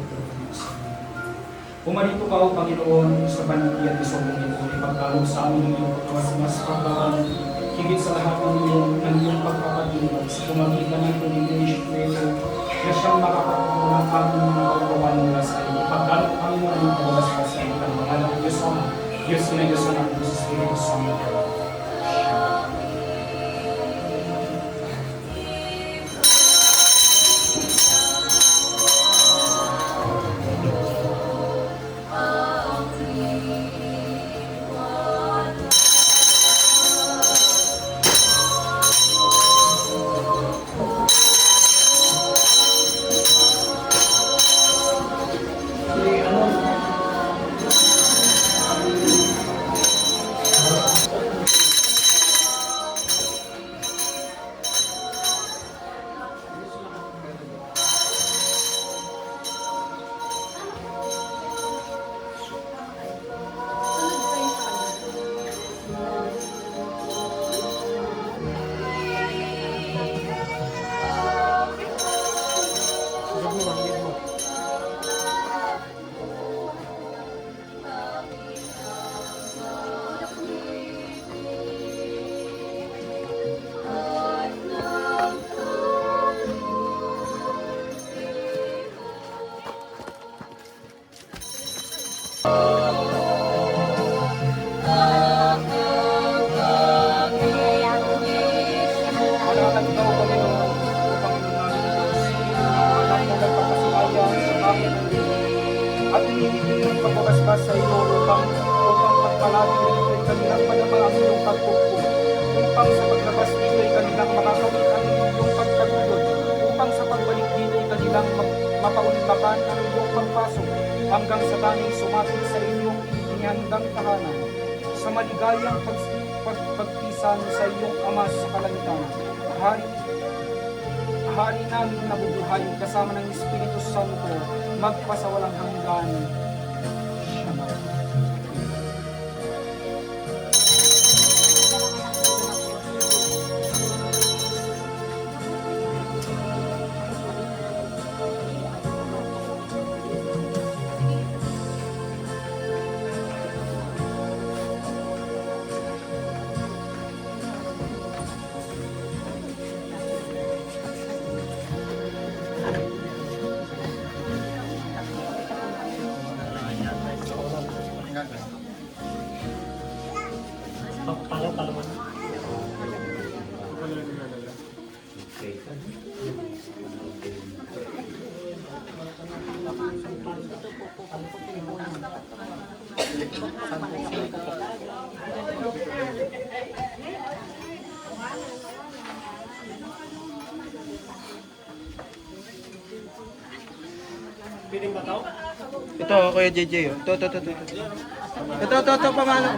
pumarito ka, O Panginoon, sa banati at isobong ito, ipagkaloob sa amin ng iyong pagkawas pagkakaan, higit sa lahat ng iyong pagkakatulog, sa pamagitan ng Panginoon Espiritu, na siyang makakatuwa ng aming mga kawawan mula sa iyo. Ipagkaloob kami mo ng iyong pagkawas sa iyo, ang mga ng Diyos Ama, Diyos na Diyos na Diyos Espiritu Santo. magbabasbas sa iyo upang pagpalagi rito ay kanilang madama ang iyong pagpupong, upang sa paglabas dito ay kanilang makakawin ang iyong pagkagulod, upang sa pagbalik dito ay kanilang mapaunlakan ang iyong pagpasok, hanggang sa tanging sumapit sa inyong inihandang tahanan, sa maligayang pagpisan sa iyong Ama sa kalangitan. Hari namin nabubuhay kasama ng Espiritu Santo, magpasawalang hanggan. Shalom. Ito, Kuya JJ. Oh. Ito, pamalo.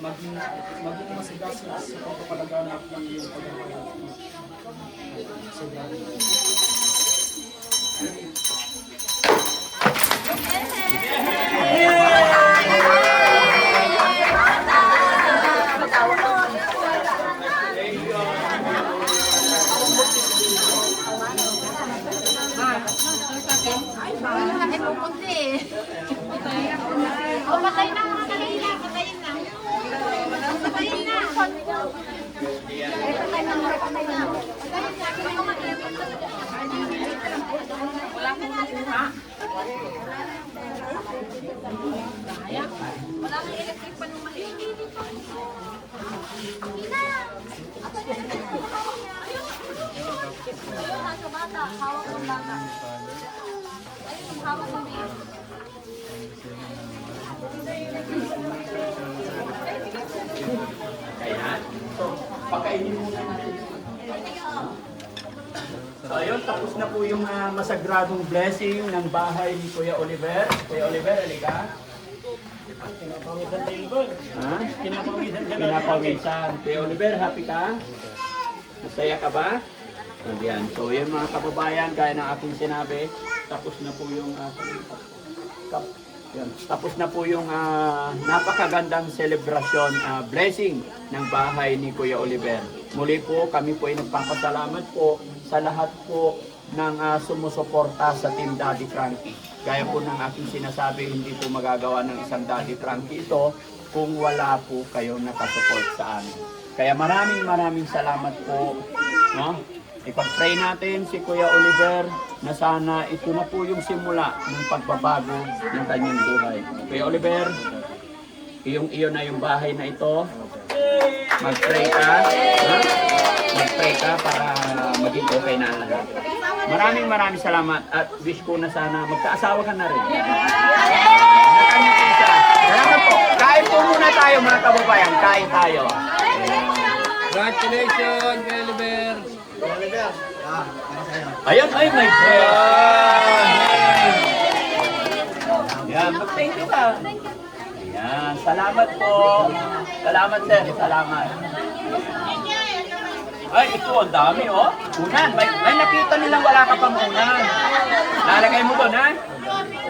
Maging masigasig sa pagpapalaganap ng iyong pagpapalaganap. Pakainin muna natin. So ayun, tapos na po yung masagradong blessing ng bahay ni Kuya Oliver. Kuya Oliver, halika. Ha? Pinapawisan. Kuya Oliver, happy ka? Masaya ka ba? Ayan. So yun mga kababayan, gaya ng aking sinabi, tapos na po yung tapos na po yung napakagandang selebrasyon, blessing ng bahay ni Kuya Oliver. Muli po, kami po ay nagpapasalamat po sa lahat po ng sumusuporta sa Team Daddy Frankie. Gaya po ng aking sinasabi, hindi po magagawa ng isang Daddy Frankie ito kung wala po kayo nakasupport sa amin. Kaya maraming salamat po. No? Ipag-pray natin si Kuya Oliver na sana ito na po yung simula ng pagbabago ng kanyang buhay. Kuya Oliver, iyo na yung bahay na ito. Mag-pray ka. Ha? Mag-pray ka para maging okay na ang lahat. Maraming salamat at wish ko na sana magkaasawa ka na rin. Salamat po. Kain po muna tayo mga kababayan. Kain tayo. Congratulations, Kuya Oliver! Ayun, ay my God! Yan, mag-thank you ka. Yan, salamat po. Salamat sir, salamat. Ay, ito, ang dami oh. Unan, may nakita nilang wala ka pang unan. Lalagay mo doon ha?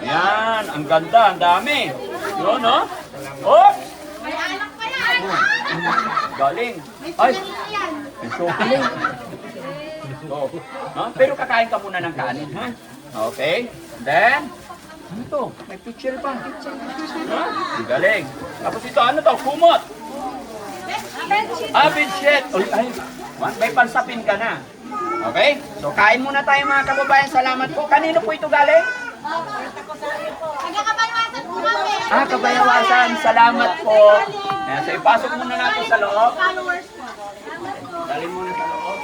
Yan, ang ganda, ang dami. Yun oh. Oh! May anak pa yan! Galing. Ay, may sukiling. So, no? Pero kakain ka muna ng kanin, ha? Okay? Then, ano to? May picture pa. Ha? Galing. Tapos ito, ano to? Kumot. Bedsheet. Ay, may pansapin ka na. Okay? So kain muna tayo mga kababayan. Salamat po. Kanino po ito galing? Kabayawasan. Salamat po. Ayan, so ipasok muna natin sa loob. Dali muna sa loob.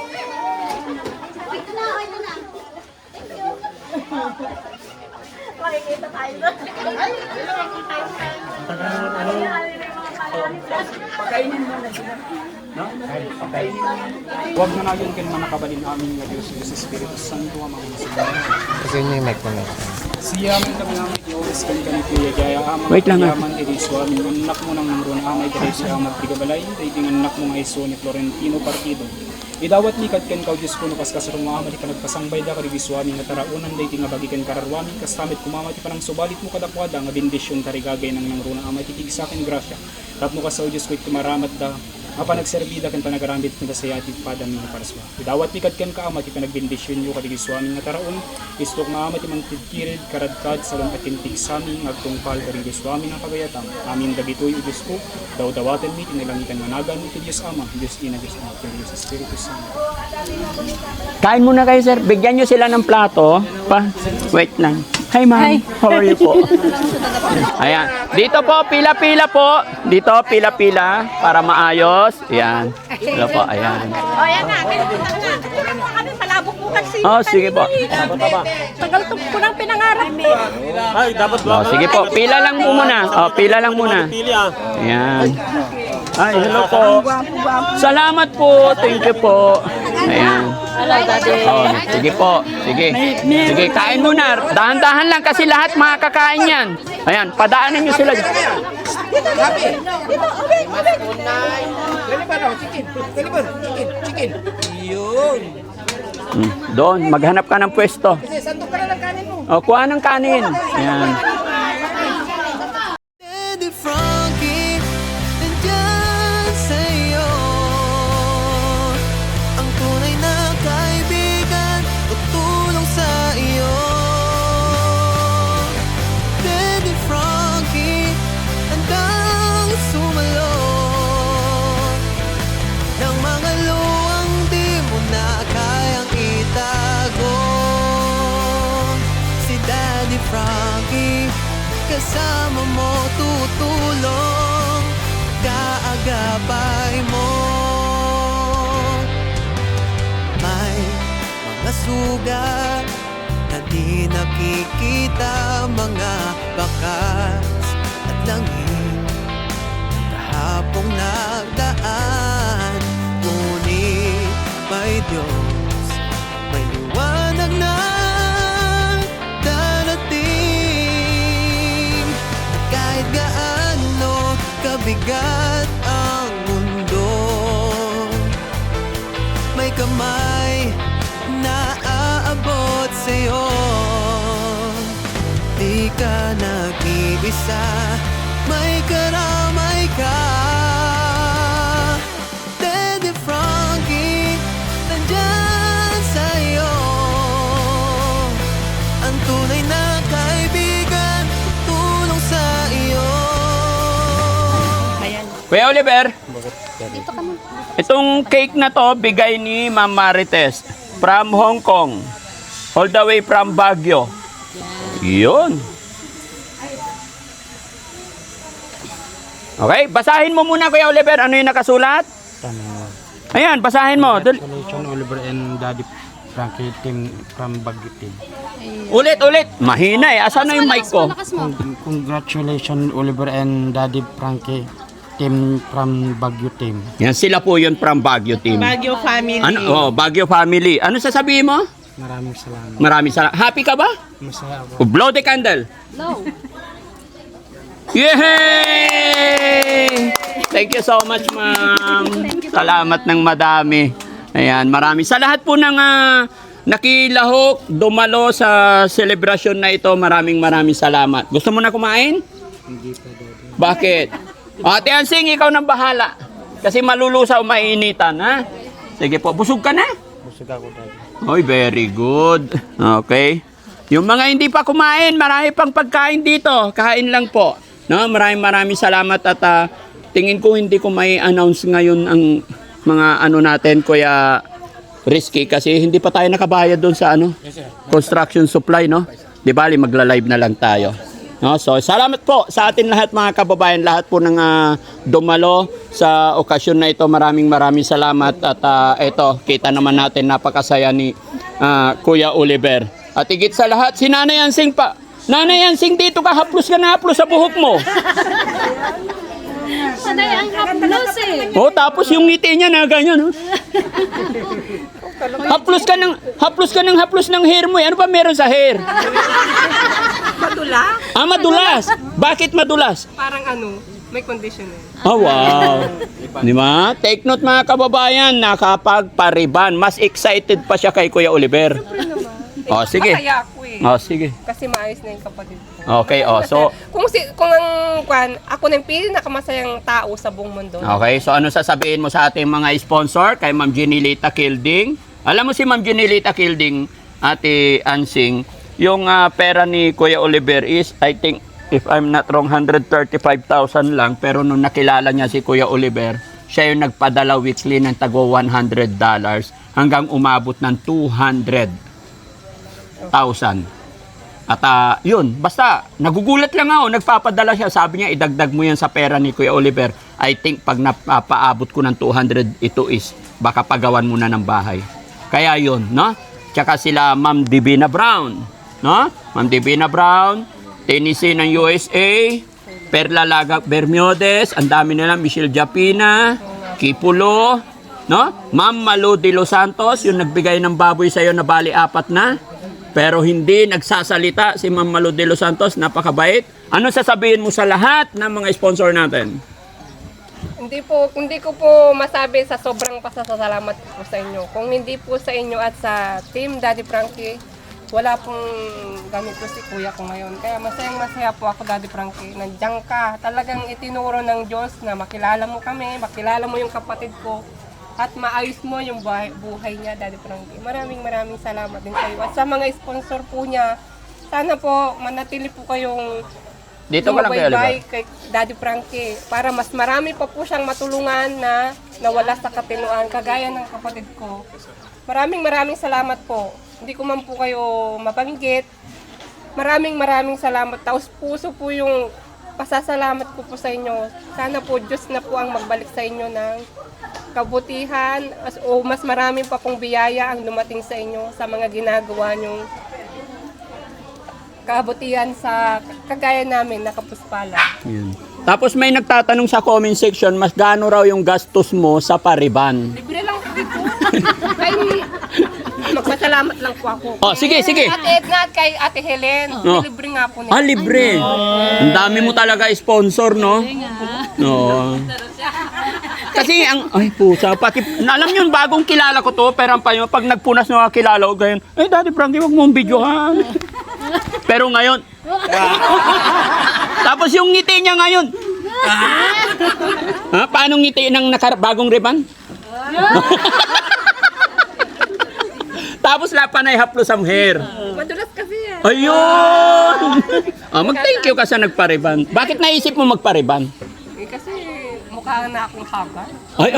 Makikita tayo doon. Pakainin muna sila. No? Pakainin muna. Huwag na natin kayo manakabalin amin nga Diyos, Diyos Espiritu Santo, ang mga masigay. Kasi yun yung mic ko na. Siya man kami namin Diyos, kami kami kuya Jaya, amang Wait lang, yaman iri suami, anak mo ng mangron, amay dahil siya amat tigabalay, dahil anak mo nga iso ni Florentino Partido. Idawat likad ken kau Diyos ko no kas kasarong amali ka nagpasangbay da kari suami nga taraunan dahil nga bagikan kararwami, kas tamit kumamati pa ng subalit mo kadakwada nga bendisyon tarigagay ng nangruna amay titig sa akin grasya. Tap mo ka sa Diyos ko kumaramat da, apa nagserbida ken panagaramit ken sa yati padami ni paraswa. Idawat likad ken ka amati pa nagbendisyon yo kadi suami nga taraon, istok nga amati man tidkirid karadkad sa long atintig sami nga tungpal kari suami nga pagayatang. Amin dagitoy o Diyos ko, daw-dawaten mi tinilangitan managan iti Diyos Ama, Diyos Ina, Diyos Anak, Diyos Espiritu Santo. Kain muna kayo, sir. Bigyan nyo sila ng plato. Wait lang. Hi, ma'am. How are you po? Ayan. Dito po, pila-pila po. Dito, pila-pila para maayos. Ayan. Dito po, ayan. O, yan na. Kami palabok po kasi. Oh, sige po. Tagal ko nang pinangarap. Ay, dapat Oh, sige po. Pila lang po muna. Oh, pila lang muna. pili ah. Ayan. Ay, hello po. Salamat po. Thank you po. Ayan. Oh, sige po. Sige. Sige, kain muna. Dahan-dahan lang kasi lahat makakakain yan. Ayan, padaanin nyo sila. Doon, maghanap ka ng pwesto. O, kuha ng kanin. Ayan. Daddy Frankie, nandyan sa'yo. Ang tunay na kaibigan, tutulong sa iyo. Daddy Frankie, handang sumalot ng mga luwang di mo na kayang itago. Si Daddy Frankie, kasama mo tutulong, kaagapay mo. May mga sugat na di nakikita, mga bakas at langit kahapong nagdaan. Ngunit may Diyos, may liwanag na darating. At kahit gaano kabigat ang mundo, may kamay na aabot sa'yo. Di ka nag-iisa, may karamay ka. Daddy Frankie, nandyan sa'yo. Ang tunay na kaibigan, tulong sa iyo. Kuya Oliver, itong cake na to, bigay ni Ma'am Marites from Hong Kong. All the way from Baguio. Yun. Okay, basahin mo muna Kuya Oliver. Ano yung nakasulat? Ayan, basahin mo. Congratulations Oliver and Daddy Frankie team from Baguio team. Ulit. Mahina eh. Asan na yung mic ko? Congratulations Oliver and Daddy Frankie team from Baguio team. Yan, sila po yun from Baguio team. Baguio family. Ano? Oh, Baguio family. Ano sasabihin mo? Maraming salamat. Maraming salamat. Happy ka ba? Masaya ako. Oh, blow the candle. No. Yay! Thank you so much, ma'am. Salamat ng madami. Ayan, marami. Sa lahat po ng nakilahok, dumalo sa selebrasyon na ito, maraming salamat. Gusto mo na kumain? Hindi pa Daddy. Bakit? Ate Ansing, ikaw nang bahala. Kasi malulusaw, mainitan, ha? Sige po, busog ka na? Busog ako Daddy. Oy, very good. Okay. Yung mga hindi pa kumain, marami pang pagkain dito. Kain lang po. No, maraming salamat at tingin ko hindi ko may announce ngayon ang mga ano natin, Kuya risky kasi hindi pa tayo nakabayad doon sa ano, construction supply, no? Di bali, magla-live na lang tayo. No? So, salamat po sa atin lahat mga kababayan, lahat po ng dumalo sa okasyon na ito. Maraming salamat at ito, kita naman natin napakasaya ni Kuya Oliver. At higit sa lahat, si Nanay Ansing pa. Nanay Ansing, dito ka, haplos ka na haplos sa buhok mo. Sanay ang haplos eh. Oh, tapos yung ngiti niya na ganyan, no? Haplos ka ng hair mo. Ano ba meron sa hair? Madulas? Madulas. Bakit madulas? Parang may conditioner. Oh, wow. Di ba? Take note mga kababayan, nakapagpariban. Mas excited pa siya kay Kuya Oliver. Oh, sige. Masaya ako eh. Oh, sige. Kasi maayos na yung kapatid ko. Okay, oh. So, ako na yung pinakamasayang tao sa buong mundo. okay, so ano sasabihin mo sa ating mga sponsor? Kay Ma'am Jenilita Kilding. Alam mo si Ma'am Jenilita Kilding, Ate Ansing, yung pera ni Kuya Oliver is, I think, if I'm not wrong, 135,000 lang. Pero nung nakilala niya si Kuya Oliver, siya yung nagpadala weekly ng tago $100 hanggang umabot ng 200,000. At yun, basta nagugulat lang ako, nagpapadala siya. Sabi niya, idagdag mo yan sa pera ni Kuya Oliver. I think pag napaabot ko ng 200, ito is baka pagawan mo na ng bahay. Kaya yun, no? Tsaka sila Ma'am Divina Brown, no? Ma'am Divina Brown, Tennessee ng USA, Perla Laga Bermiodes, ang dami nila, Michelle Japina, Kipulo, no? Ma'am Malu de Los Santos, yung nagbigay ng baboy sa'yo na bali 4 na. Pero hindi nagsasalita si Ma'am Malu de Los Santos, napakabait. Ano sasabihin mo sa lahat ng mga sponsor natin? Hindi ko po masabi sa sobrang pasasalamat po sa inyo. Kung hindi po sa inyo at sa Team Daddy Frankie, wala pong ganito si Kuya ko ngayon. Kaya masayang-masaya po ako, Daddy Frankie. Nandiyan ka. Talagang itinuro ng Diyos na makilala mo kami, makilala mo yung kapatid ko, at maayos mo yung buhay niya, Daddy Frankie. Maraming salamat din kayo. At sa mga sponsor po niya, sana po manatili po kayong Dito ka lang kay Oliver. kay Daddy Frankie para mas marami pa po siyang matulungan na nawala sa katinuan kagaya ng kapatid ko. Maraming salamat po. Hindi ko man po kayo mabanggit. Maraming salamat. Taos puso po yung pasasalamat ko po sa inyo. Sana po Diyos na po ang magbalik sa inyo ng kabutihan o mas marami pa pong biyaya ang dumating sa inyo sa mga ginagawa nyong kabutihan sa kagaya namin na Kapuspala. Yan. Tapos may nagtatanong sa comment section, mas gaano raw yung gastos mo sa pariban? Libre lang po ito. Magpasalamat lang po ako. Oh, sige. At Edna at kay Ate Helen, Oh. libre nga po nila. Libre. Ang dami mo talaga sponsor, no? No. Kasi ay pusa, pati, alam nyo, bagong kilala ko to, pero pag nagpunas nyo kilala ko, ganyan, Daddy Frankie, wag mong videohan. Pero ngayon, tapos yung ngiti niya ngayon, paano ngiti ng bagong ribbon? Tapos panay haplos ang hair. Madulas kasi yan. Ayun! Mag-thank you ka sa nagpariban. Bakit naisip mo magpariban? Kasi mukha na akong haba. Ay,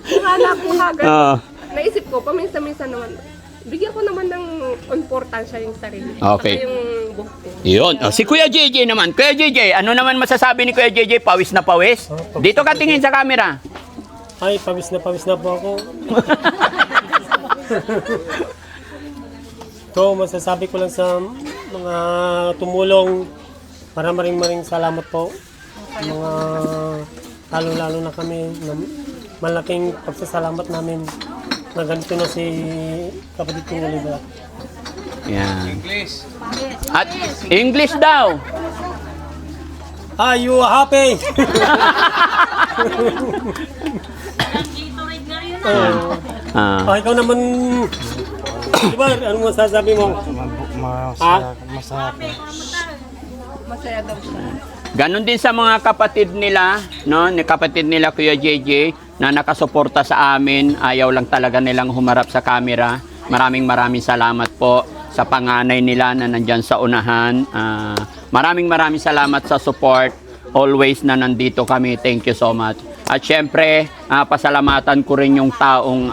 Mukha na akong haba. Ah. Naisip ko, paminsan-minsan naman, bigyan ko naman ng importansya yung sarili. Okay. Saka yung buhok ko. Yun. Si Kuya JJ naman. Kuya JJ, ano naman masasabi ni Kuya JJ? Pawis na pawis? Dito ka tingin sa camera. Ay, pawis na po ako. So, masasabi ko lang sa mga tumulong, maraming salamat po. Mga lalo-lalo na kami, na malaking pagsasalamat namin na ganito na si kapatid kong Oliver. Yan. At English daw. Are you happy? Ikaw naman, diba, anong masasabi mo? Masaya daw siya. Ganon din sa mga kapatid nila, no? Ni kapatid nila Kuya JJ na nakasuporta sa amin. Ayaw lang talaga nilang humarap sa camera. Maraming salamat po sa panganay nila na nandyan sa unahan. Maraming salamat sa support. Always na nandito kami. Thank you so much. At syempre, pasalamatan ko rin yung taong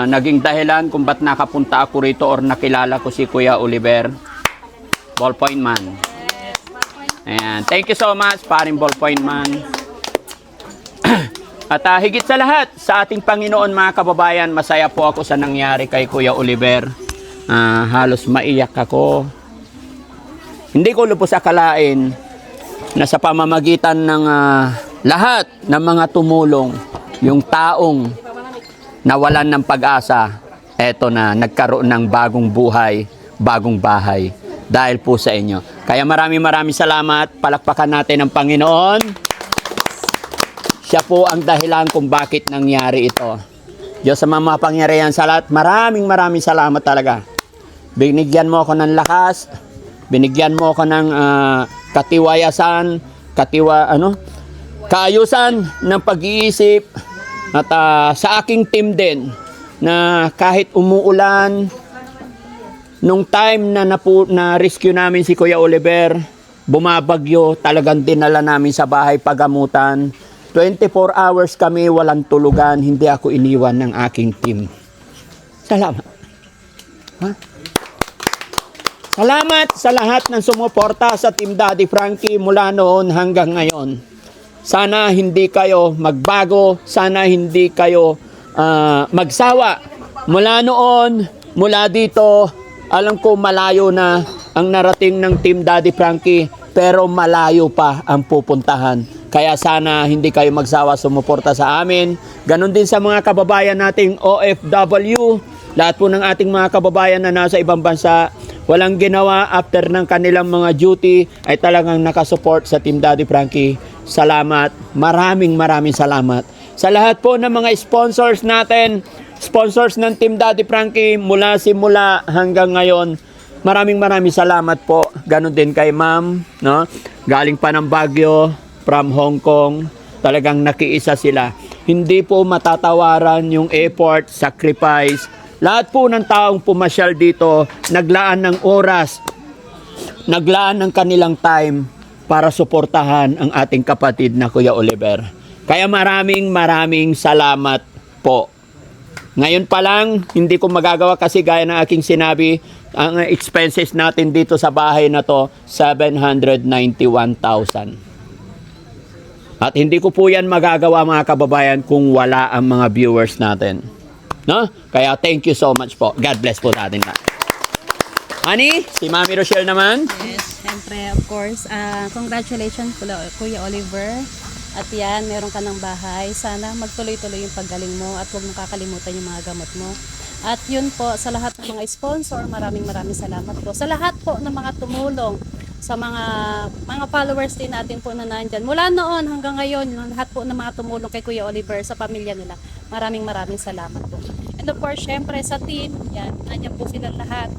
naging dahilan kung ba't nakapunta ako rito or nakilala ko si Kuya Oliver. Ballpoint Man. Ayan. Thank you so much, paring Ballpoint Man. At higit sa lahat, sa ating Panginoon mga kababayan, masaya po ako sa nangyari kay Kuya Oliver. Halos maiyak ako. Hindi ko lubos akalain na sa pamamagitan ng lahat ng mga tumulong, yung taong nawalan ng pag-asa, eto na, nagkaroon ng bagong buhay, bagong bahay. Dahil po sa inyo. Kaya maraming salamat. Palakpakan natin ang Panginoon. Siya po ang dahilan kung bakit nangyari ito. Diyos sa mga mapangyarihan sa lahat, maraming salamat talaga. Binigyan mo ako ng lakas, binigyan mo ako ng katiwayasan, kaayusan ng pag-iisip, at sa aking team din, na kahit umuulan, nung time na rescue namin si Kuya Oliver, bumabagyo, talagang dinala namin sa bahay pagamutan. 24 hours kami walang tulugan, hindi ako iniwan ng aking team. Salamat. Salamat sa lahat ng sumuporta sa Team Daddy Frankie mula noon hanggang ngayon. Sana hindi kayo magbago, sana hindi kayo magsawa. Mula noon, mula dito, alam ko malayo na ang narating ng Team Daddy Frankie, pero malayo pa ang pupuntahan. Kaya sana hindi kayo magsawa sumuporta sa amin. Ganon din sa mga kababayan nating OFW. Lahat po ng ating mga kababayan na nasa ibang bansa, walang ginawa after ng kanilang mga duty ay talagang nakasupport sa Team Daddy Frankie. Salamat. Maraming salamat. Sa lahat po ng mga sponsors natin, sponsors ng Team Daddy Frankie mula simula hanggang ngayon, maraming salamat po. Ganon din kay ma'am, no? Galing pa ng Baguio, from Hong Kong, talagang nakiisa sila. Hindi po matatawaran yung effort, sacrifice. Lahat po ng taong pumasyal dito, naglaan ng oras, naglaan ng kanilang time para suportahan ang ating kapatid na Kuya Oliver. Kaya maraming salamat po. Ngayon pa lang, hindi ko magagawa kasi gaya ng aking sinabi, ang expenses natin dito sa bahay na to, 791,000. At hindi ko po yan magagawa mga kababayan kung wala ang mga viewers natin. No? Kaya thank you so much po. God bless po natin lahat. Honey, si Mami Rochelle naman. Yes, siyempre, of course. Congratulations Kuya Oliver. At yan, meron ka ng bahay. Sana magtuloy-tuloy yung paggaling mo at huwag mong kakalimutan yung mga gamot mo. At yun po, sa lahat ng mga sponsor, maraming salamat po. Sa lahat po ng mga tumulong, sa mga followers din natin po na nandyan. Mula noon hanggang ngayon, yung lahat po ng mga tumulong kay Kuya Oliver sa pamilya nila, maraming salamat po. And of course, syempre sa team, yan, nandiyan po sila lahat.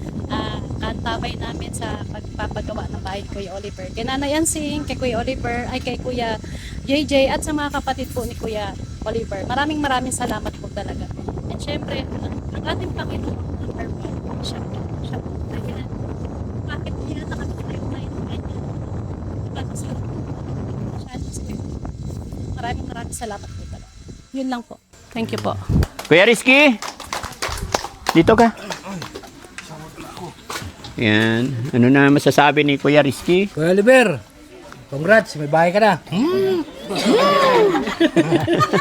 Kantabay namin sa pagpapagawa ng bahay ni Kuya Oliver. Kay Nanay Ansing, kay Kuya Oliver, ay kay Kuya JJ, at sa mga kapatid po ni Kuya Oliver. Maraming salamat po talaga. And syempre, ang ating Panginoon, number 1, siya po. Ayan. Bakit niya nakapitayo tayo ng ganyan? Maraming salamat po talaga. Yun lang po. Thank you po. Kuya Rizky, dito ka. Yan. Ano na masasabi ni Kuya Rizky? Kuya Oliver, congrats, may bahay ka na.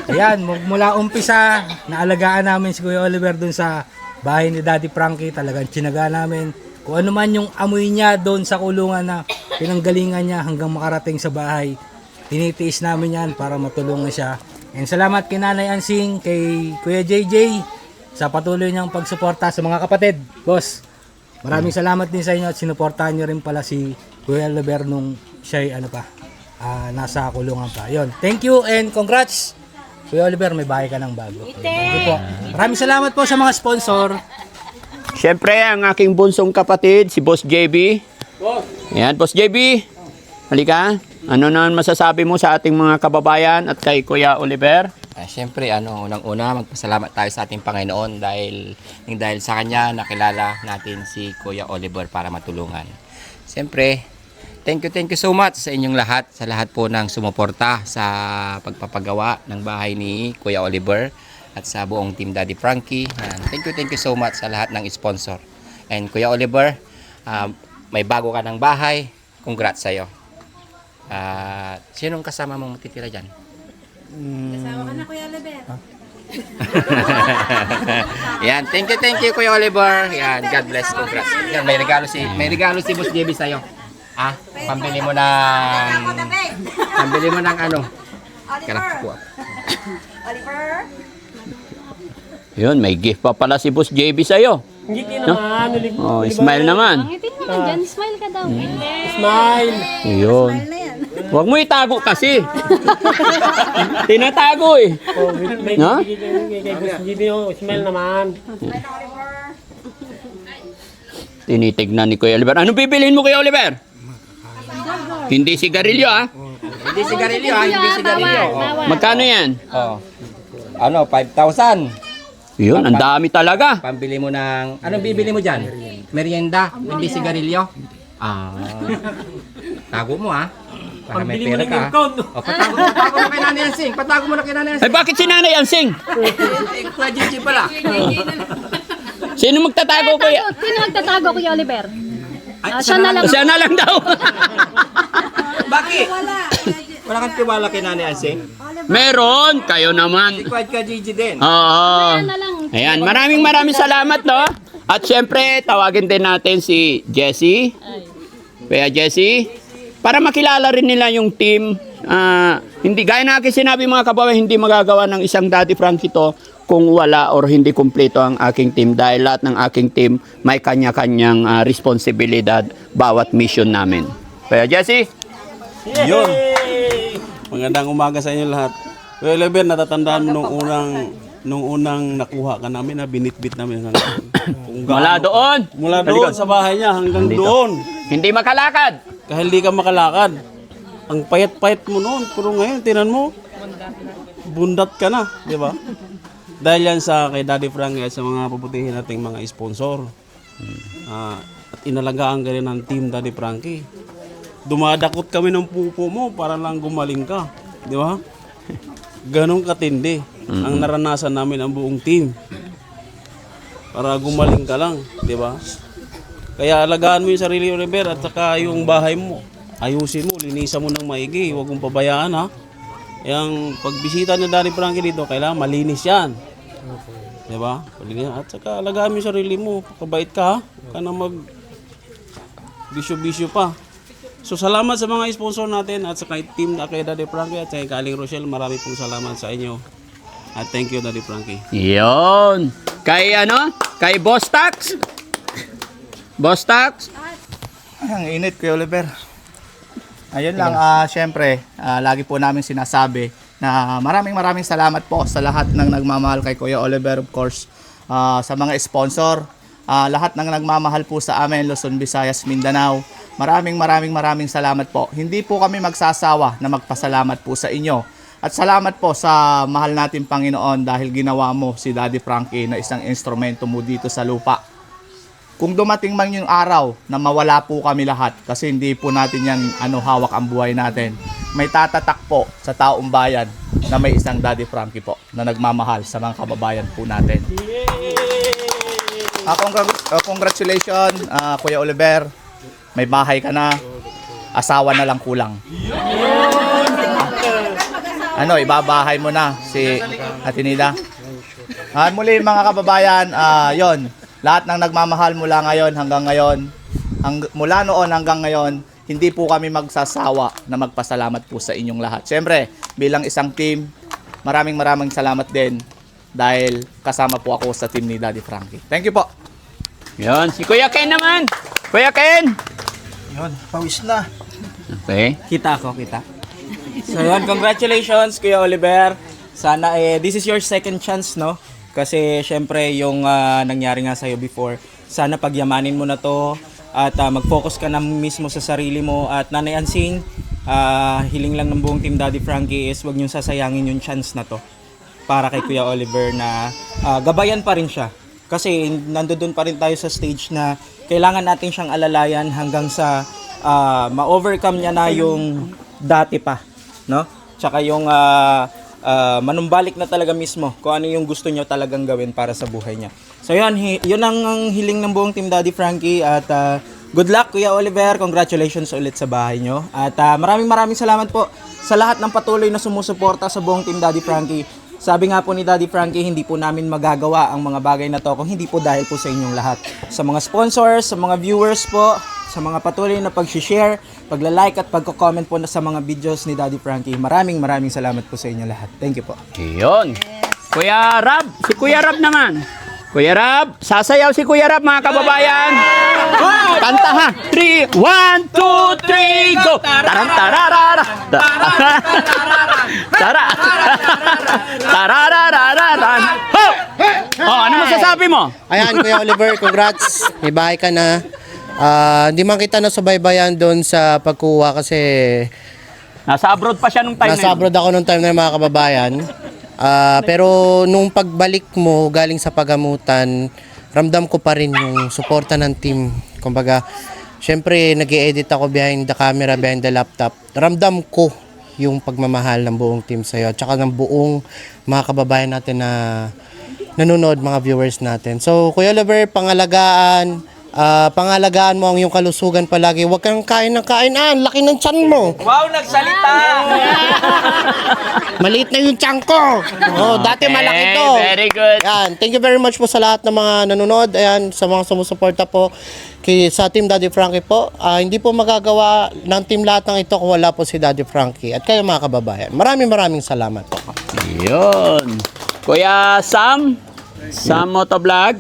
Ayan, mula umpisa, naalagaan namin si Kuya Oliver dun sa bahay ni Daddy Frankie. Talagang tsinaga namin. Kung ano man yung amoy niya doon sa kulungan na pinanggalingan niya hanggang makarating sa bahay, tinitiis namin yan para matulungan siya. And salamat kay Nanay Ansing, kay Kuya JJ, sa patuloy niyang pagsuporta sa mga kapatid. Boss, maraming salamat din sa inyo at sinuportahan niyo rin pala si Kuya Oliver nung siya'y nasa kulungan pa. Yun. Thank you and congrats. Kuya Oliver, may bahay ka ng bago. Thank you po. Maraming salamat po sa mga sponsor. Siyempre, ang aking bunsong kapatid, si Boss JB. Yan, Boss JB. Halika. Ano na masasabi mo sa ating mga kababayan at kay Kuya Oliver? Siyempre, unang-una, magpasalamat tayo sa ating Panginoon dahil sa Kanya nakilala natin si Kuya Oliver para matulungan. Siyempre, thank you so much sa inyong lahat, sa lahat po ng sumuporta sa pagpapagawa ng bahay ni Kuya Oliver at sa buong Team Daddy Frankie. And thank you so much sa lahat ng sponsor. And Kuya Oliver, may bago ka ng bahay. Congrats sa'yo. Sinong kasama mong matitira dyan? Kasama ka na, Kuya Oliver. Yan, thank you Kuya Oliver. Yan, God bless, congrats. Yan, may regalo si Boss JB sa'yo. Pambili mo ng ano? Oliver. Oliver. Yun, may gift pa pala si Boss JB sa'yo. Ngiti naman. Oh, smile naman. Ngitin mo na dyan. Smile ka daw. Smile. Yun. Huwag mo itago kasi. Tinatago eh. Oh, may No? kay Boss JB yung smile naman. Tinitignan ni Kuya Oliver. Anong bibilhin mo, Kuya Oliver? Hindi sigarilyo, ah. Hindi sigarilyo, hindi sigarilyo. Magkano yan? Oh. Ano, 5,000. Yun, ang dami talaga. Pambili mo ng... Anong bibili mo dyan? Merienda? Hindi sigarilyo? Tago mo para may Pambili mo pera ng ka. income. O, patago mo kay Nanay Ansing. Patago mo na kay Nanay Ay, Ansing. bakit si Nanay Ansing? Kuya Gigi pala. Sino magtatago, Kuya? Sino magtatago, Kuya Oliver? Siya na lang. Siya na lang daw. Bakit? Wala kang tiwala kay Nanay Ansing? Meron, kayo naman. Kuya Gigi din. Oo. Siya na lang. Ayan, maraming salamat, no? At syempre, tawagin din natin si Jessie. Kuya Jessie. Para makilala rin nila yung team. Hindi, gaya na aking sinabi mga kababayan, hindi magagawa ng isang Daddy Frankie to kung wala or hindi kumpleto ang aking team. Dahil lahat ng aking team may kanya-kanyang responsibilidad bawat mission namin. Kuya Jessie. Yun. Magandang umaga sa inyo lahat. Kuya Oliver, natatandaan mo nung unang nakuha ka namin, binitbit namin Mula doon. Mula doon sa bahay niya hanggang doon. Hindi makalakad. Kahit hindi ka makalakad. Ang payat-payat mo noon, pero ngayon tinan mo, bundat ka na, di ba? Dahil yan sa kay Daddy Frankie at sa mga puputihin nating mga sponsor. At inalagaan ka rin ng Team Daddy Frankie. Dumadakot kami ng pupo mo para lang gumaling ka, di ba? Ganong katindi ang naranasan namin ang buong team. Para gumaling ka lang, di ba? Kaya alagaan mo yung sarili, Oliver, at saka yung bahay mo. Ayusin mo, linisan mo ng maigi, huwag mong pabayaan, ha? Yung pagbisita ni Daddy Frankie dito, kailangan malinis yan. Di ba? At saka alagaan mo yung sarili mo, kabait ka, ha? Ka na mag bisyo-bisyo pa. So salamat sa mga sponsor natin at sa team na kay Daddy Frankie at sa kay Aling Rochelle. Marami pong salamat sa inyo. At thank you, Daddy Frankie. Yun. Kay Kay Boss Tax. Boss Tax. Ang init, Kuya Oliver. Ayun lang, syempre, lagi po namin sinasabi na maraming salamat po sa lahat ng nagmamahal kay Kuya Oliver, of course. Sa mga sponsor, lahat ng nagmamahal po sa amin, Luzon, Visayas, Mindanao. Maraming salamat po. Hindi po kami magsasawa na magpasalamat po sa inyo. At salamat po sa mahal natin Panginoon dahil ginawa mo si Daddy Frankie na isang instrumento mo dito sa lupa. Kung dumating man yung araw na mawala po kami lahat kasi hindi po natin yan hawak ang buhay natin, may tatatak po sa taong bayan na may isang Daddy Frankie po na nagmamahal sa mga kababayan po natin. Congratulations, Kuya Oliver. May bahay ka na, asawa na lang kulang. Ibabahay mo na si Atinida. Muli mga kababayan, yon. Lahat ng nagmamahal mula noon hanggang ngayon, hindi po kami magsasawa na magpasalamat po sa inyong lahat. Siyempre, bilang isang team, maraming salamat din dahil kasama po ako sa team ni Daddy Frankie. Thank you po. Yun, si Kuya Ken naman. Kuya Ken. Yun, pawis na. Okay. Kita. So yun, congratulations Kuya Oliver. Sana this is your second chance, no? Kasi syempre yung nangyari nga sa'yo before, sana pagyamanin mo na to at mag-focus ka na mismo sa sarili mo. At Nanay Ansing, hiling lang ng buong Team Daddy Frankie is wag niyong sasayangin yung chance na to para kay Kuya Oliver na gabayan pa rin siya. Kasi nandoon pa rin tayo sa stage na kailangan natin siyang alalayan hanggang sa ma-overcome niya na yung dati pa, no? Tsaka yung manumbalik na talaga mismo kung ano yung gusto niyo talagang gawin para sa buhay niya. So yun, yun ang hiling ng buong Team Daddy Frankie at good luck Kuya Oliver, congratulations ulit sa bahay nyo. At maraming salamat po sa lahat ng patuloy na sumusuporta sa buong Team Daddy Frankie. Sabi nga po ni Daddy Frankie, hindi po namin magagawa ang mga bagay na to kung hindi po dahil po sa inyong lahat. Sa mga sponsors, sa mga viewers po, sa mga patuloy na pag-share, pagla-like at pagko-comment po na sa mga videos ni Daddy Frankie. Maraming salamat po sa inyo lahat. Thank you po. Yun. Kuya Rab, si Kuya Rab naman. Kuya Rab, sasayaw si Kuya Rab mga kababayan. Kanta ha. 3, 1, 2, 3, go. Tarantararara. Tarararararan. Ho! Oh, ano masasabi mo? Ayan, Kuya Oliver, congrats. May bahay ka na. Hindi man kita nasubaybayan doon sa pagkuha kasi nasa abroad pa siya nung time nasa abroad ako nung time na mga kababayan. Pero nung pagbalik mo galing sa pagamutan, ramdam ko pa rin yung suporta ng team. Kumbaga, syempre nag-i-edit ako behind the camera, behind the laptop. Ramdam ko yung pagmamahal ng buong team sa'yo. Tsaka ng buong mga kababayan natin na nanonood, mga viewers natin. So, Kuya Oliver, pangalagaan mo ang iyong kalusugan palagi. Huwag kang kain ng kain. Laki ng tiyan mo. Wow, nagsalita! Maliit na yung tiyan ko. Dati malaki to. Very good. Yan. Thank you very much po sa lahat ng mga nanonood. Ayan, sa mga sumusuporta po sa Team Daddy Frankie po. Hindi po magagawa ng team lahat ng ito kung wala po si Daddy Frankie at kayo mga kababayan. Maraming salamat po. Yun. Kuya Sam Motovlog.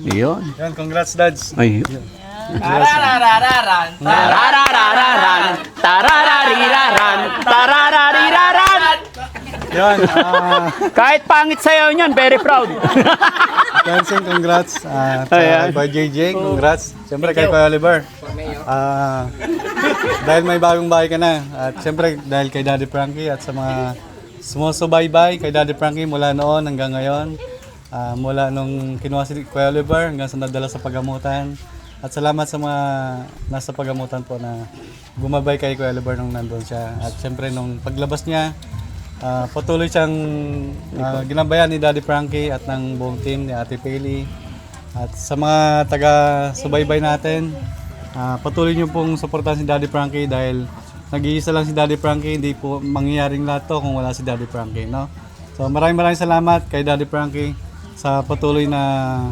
Yun. Yan, congrats dads. Ay. Tarararararan. Tararariraran. Yan, Kahit pangit sa'yo niyan, very proud. Dancing, congrats. Kay JJ, congrats. Siyempre kay Kuya Oliver. Dahil may bagong bahay ka na. At siyempre dahil kay Daddy Frankie at sa mga sumusubaybay kay Daddy Frankie mula noon hanggang ngayon. Mula nung kinuha si Kuya Oliver hanggang sa nadala sa pagamutan. At salamat sa mga nasa pagamutan po na gumabay kay Kuya Oliver nung nandun siya. At siyempre nung paglabas niya, patuloy siyang ginabayan ni Daddy Frankie at ng buong team ni Ate Peli. At sa mga taga-subaybay natin, patuloy niyo pong suportahan si Daddy Frankie dahil nag-iisa lang si Daddy Frankie, hindi po mangyayaring lahat to kung wala si Daddy Frankie, no? So maraming salamat kay Daddy Frankie sa patuloy na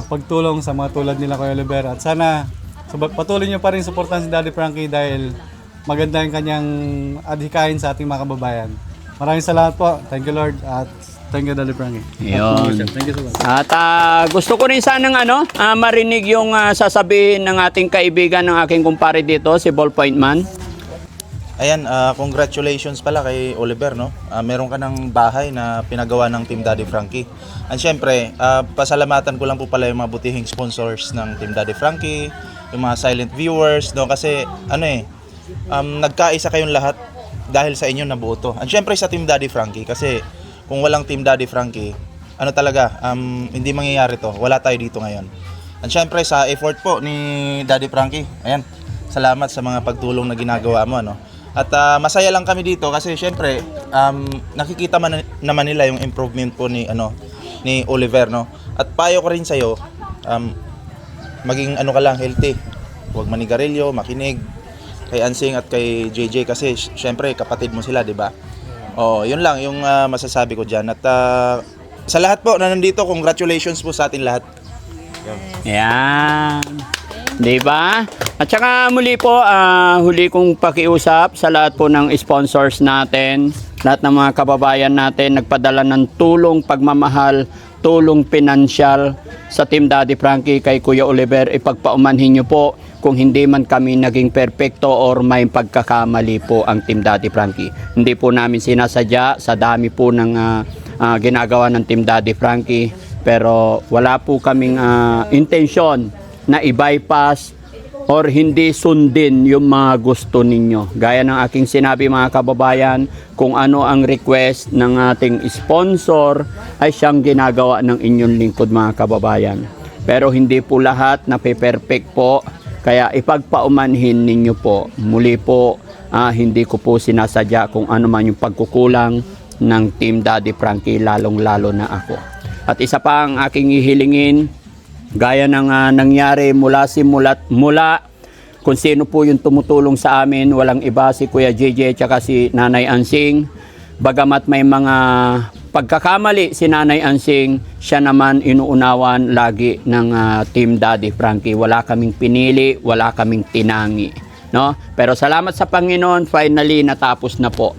pagtulong sa mga tulad nila Kuya Oliver at sana patuloy niyo pa rin suportahan si Daddy Frankie dahil maganda yung kanyang adhikain sa ating mga kababayan. Maraming salamat po. Thank you Lord at thank you Daddy Frankie. Yun. Thank you so much. At gusto ko rin sanang marinig yung sasabihin ng ating kaibigan ng aking kumpare dito, si Ballpoint Man. Ayan, congratulations pala kay Oliver, no? Meron ka ng bahay na pinagawa ng Team Daddy Frankie. And syempre, pasalamatan ko lang po pala yung mga butihing sponsors ng Team Daddy Frankie, yung mga silent viewers, no? Kasi nagkaisa kayong lahat dahil sa inyo nabuo to. And syempre sa Team Daddy Frankie, kasi kung walang Team Daddy Frankie, hindi mangyayari to. Wala tayo dito ngayon. And syempre sa effort po ni Daddy Frankie, ayan, salamat sa mga pagtulong na ginagawa mo, no? At masaya lang kami dito kasi syempre nakikita naman nila yung improvement po ni Oliver, no. At payo ko rin sa iyo, maging ka lang, healthy. Huwag manigarilyo, makinig kay Ansing at kay JJ kasi syempre kapatid mo sila, 'di ba? Yun lang yung masasabi ko diyan. At sa lahat po na nandito, congratulations po sa atin lahat. Yan. Diba? At saka muli po, huli kong pakiusap sa lahat po ng sponsors natin, lahat ng mga kababayan natin, nagpadala ng tulong, pagmamahal, tulong pinansyal sa Team Daddy Frankie kay Kuya Oliver. Ipagpaumanhin nyo po kung hindi man kami naging perfecto or may pagkakamali po ang Team Daddy Frankie. Hindi po namin sinasadya sa dami po ng ginagawa ng Team Daddy Frankie, pero wala po kaming intensyon na i-bypass or hindi sundin yung mga gusto ninyo. Gaya ng aking sinabi mga kababayan, kung ano ang request ng ating sponsor ay siyang ginagawa ng inyong lingkod mga kababayan. Pero hindi po lahat na perfect po Kaya ipagpaumanhin ninyo po. Muli po, hindi ko po sinasadya kung ano man yung pagkukulang ng Team Daddy Frankie, lalong-lalo na ako. At isa pa ang aking hihilingin, gaya ng nangyari mula kung sino po yung tumutulong sa amin, walang iba si Kuya JJ at si Nanay Ansing. Bagamat may mga pagkakamali si Nanay Ansing, siya naman inuunawan lagi ng Team Daddy Frankie. Wala kaming pinili, wala kaming tinangi, no? Pero salamat sa Panginoon, finally natapos na po.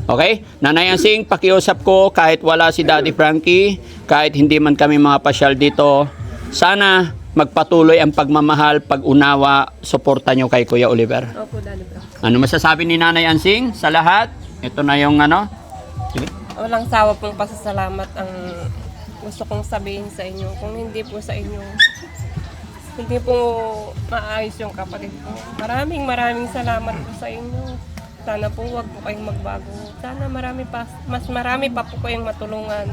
Okay? Nanay Ansing, pakiusap ko kahit wala si Daddy Frankie, kahit hindi man kami mga pasyal dito, sana magpatuloy ang pagmamahal, pag-unawa, suporta nyo kay Kuya Oliver. Opo, Daddy Frankie. Ano masasabi ni Nanay Ansing sa lahat? Ito na yung Sige. Walang sawa pong pasasalamat ang gusto kong sabihin sa inyo. Kung hindi po sa inyo, hindi po maayos yung kapatid ko. Maraming salamat po sa inyo. Sana po wag po kayong magbago. Sana mas marami pa po kayong matulungan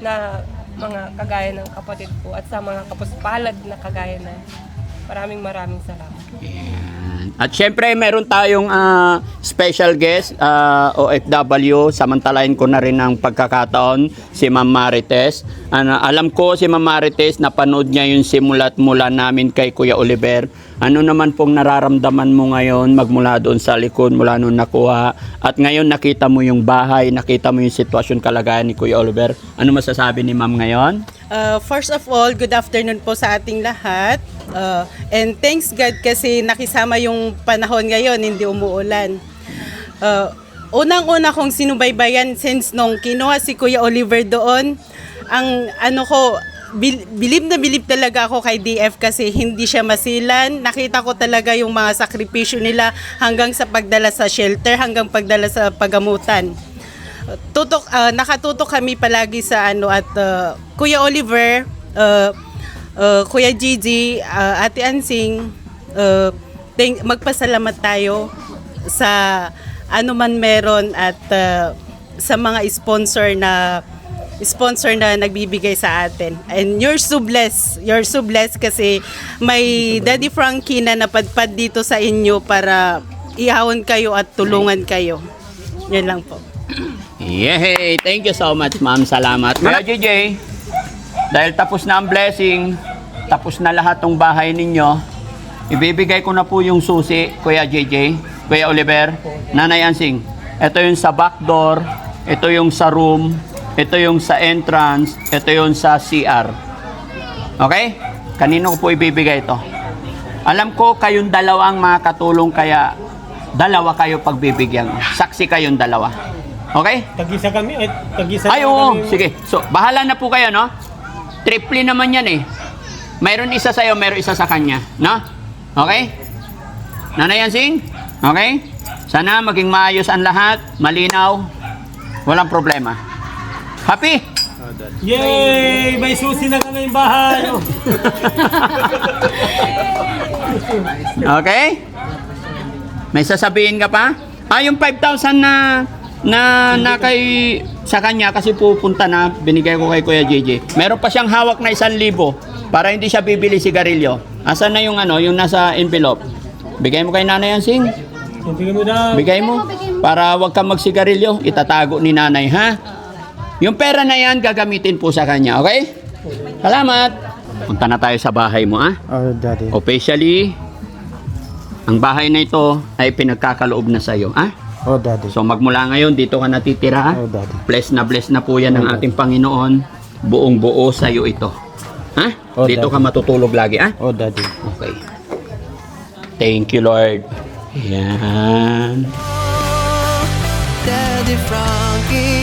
na mga kagaya ng kapatid ko at sa mga kapuspalad na kagaya na. Maraming salamat. At syempre, meron tayong special guest, OFW. Samantalahin ko na rin ang pagkakataon, si Ma'am Marites. Alam ko si Ma'am Marites, napanood niya yung simulat mula namin kay Kuya Oliver. Ano naman pong nararamdaman mo ngayon magmula doon sa likod, mula noon nakuha? At ngayon nakita mo yung bahay, nakita mo yung sitwasyon, kalagayan ni Kuya Oliver. Ano masasabi ni Ma'am ngayon? First of all, good afternoon po sa ating lahat. And thanks God kasi nakisama yung panahon ngayon, hindi umuulan. Unang-una kong sinubaybayan since nung kinuha si Kuya Oliver doon, ang bilib na bilib talaga ako kay DF kasi hindi siya masilan. Nakita ko talaga yung mga sakripisyo nila hanggang sa pagdala sa shelter, hanggang pagdala sa pagamutan. Nakatutok kami palagi sa at Kuya Oliver, Kuya Gigi, Ate Ansing, magpasalamat tayo sa ano man meron at sa mga sponsor na nagbibigay sa atin. And you're so blessed kasi may Daddy Frankie na napadpad dito sa inyo para ihawon kayo at tulungan kayo. Yan lang po. Yay! Thank you so much, Ma'am. Salamat. Kuya JJ, dahil tapos na ang blessing, tapos na lahat ng bahay ninyo, ibibigay ko na po yung susi, Kuya JJ, Kuya Oliver, Nanay Ansing. Ito yung sa back door, ito yung sa room, ito yung sa entrance, ito yung sa CR. Okay? Kanino ko po ibibigay ito? Alam ko kayong dalawang makakatulong, kaya dalawa kayo pagbibigyan. Saksi kayong dalawa. Okay? Tag-isa kami. Tag-isa Ay, oo. Sige. So, bahala na po kayo, no? Triple naman yan eh. Mayroon isa sa'yo, mayroon isa sa kanya. No? Okay? Nanay Ansing? Okay? Sana maging maayos ang lahat. Malinaw. Walang problema. Happy? Yay! May susi na kami yung bahay. Okay? May sasabihin ka pa? Yung 5,000 na kay sa kanya kasi pupunta na, binigay ko kay Kuya JJ. Meron pa siyang hawak na 1,000 para hindi siya bibili sigarilyo. Asan na yung yung nasa envelope? Bigay mo kay Nanay Ansing. Bigay mo daw. Bigay mo para wag kang magsigarilyo, itatago ni Nanay, ha? Yung pera na yan gagamitin po sa kanya, okay? Salamat. Punta na tayo sa bahay mo, ha? Oh, Daddy. Officially, ang bahay na ito ay pinagkakaloob na sa'yo, ha? Oh, Daddy. So magmula ngayon, dito ka natitira, ha? Oh, Daddy. Bless na po yan ng ating Panginoon. Buong buo sa'yo ito. Ha? Oh, Dito Daddy. ka matutulog lagi, ha? Oh, Daddy. Okay. Thank you, Lord. Yan. Daddy Frankie.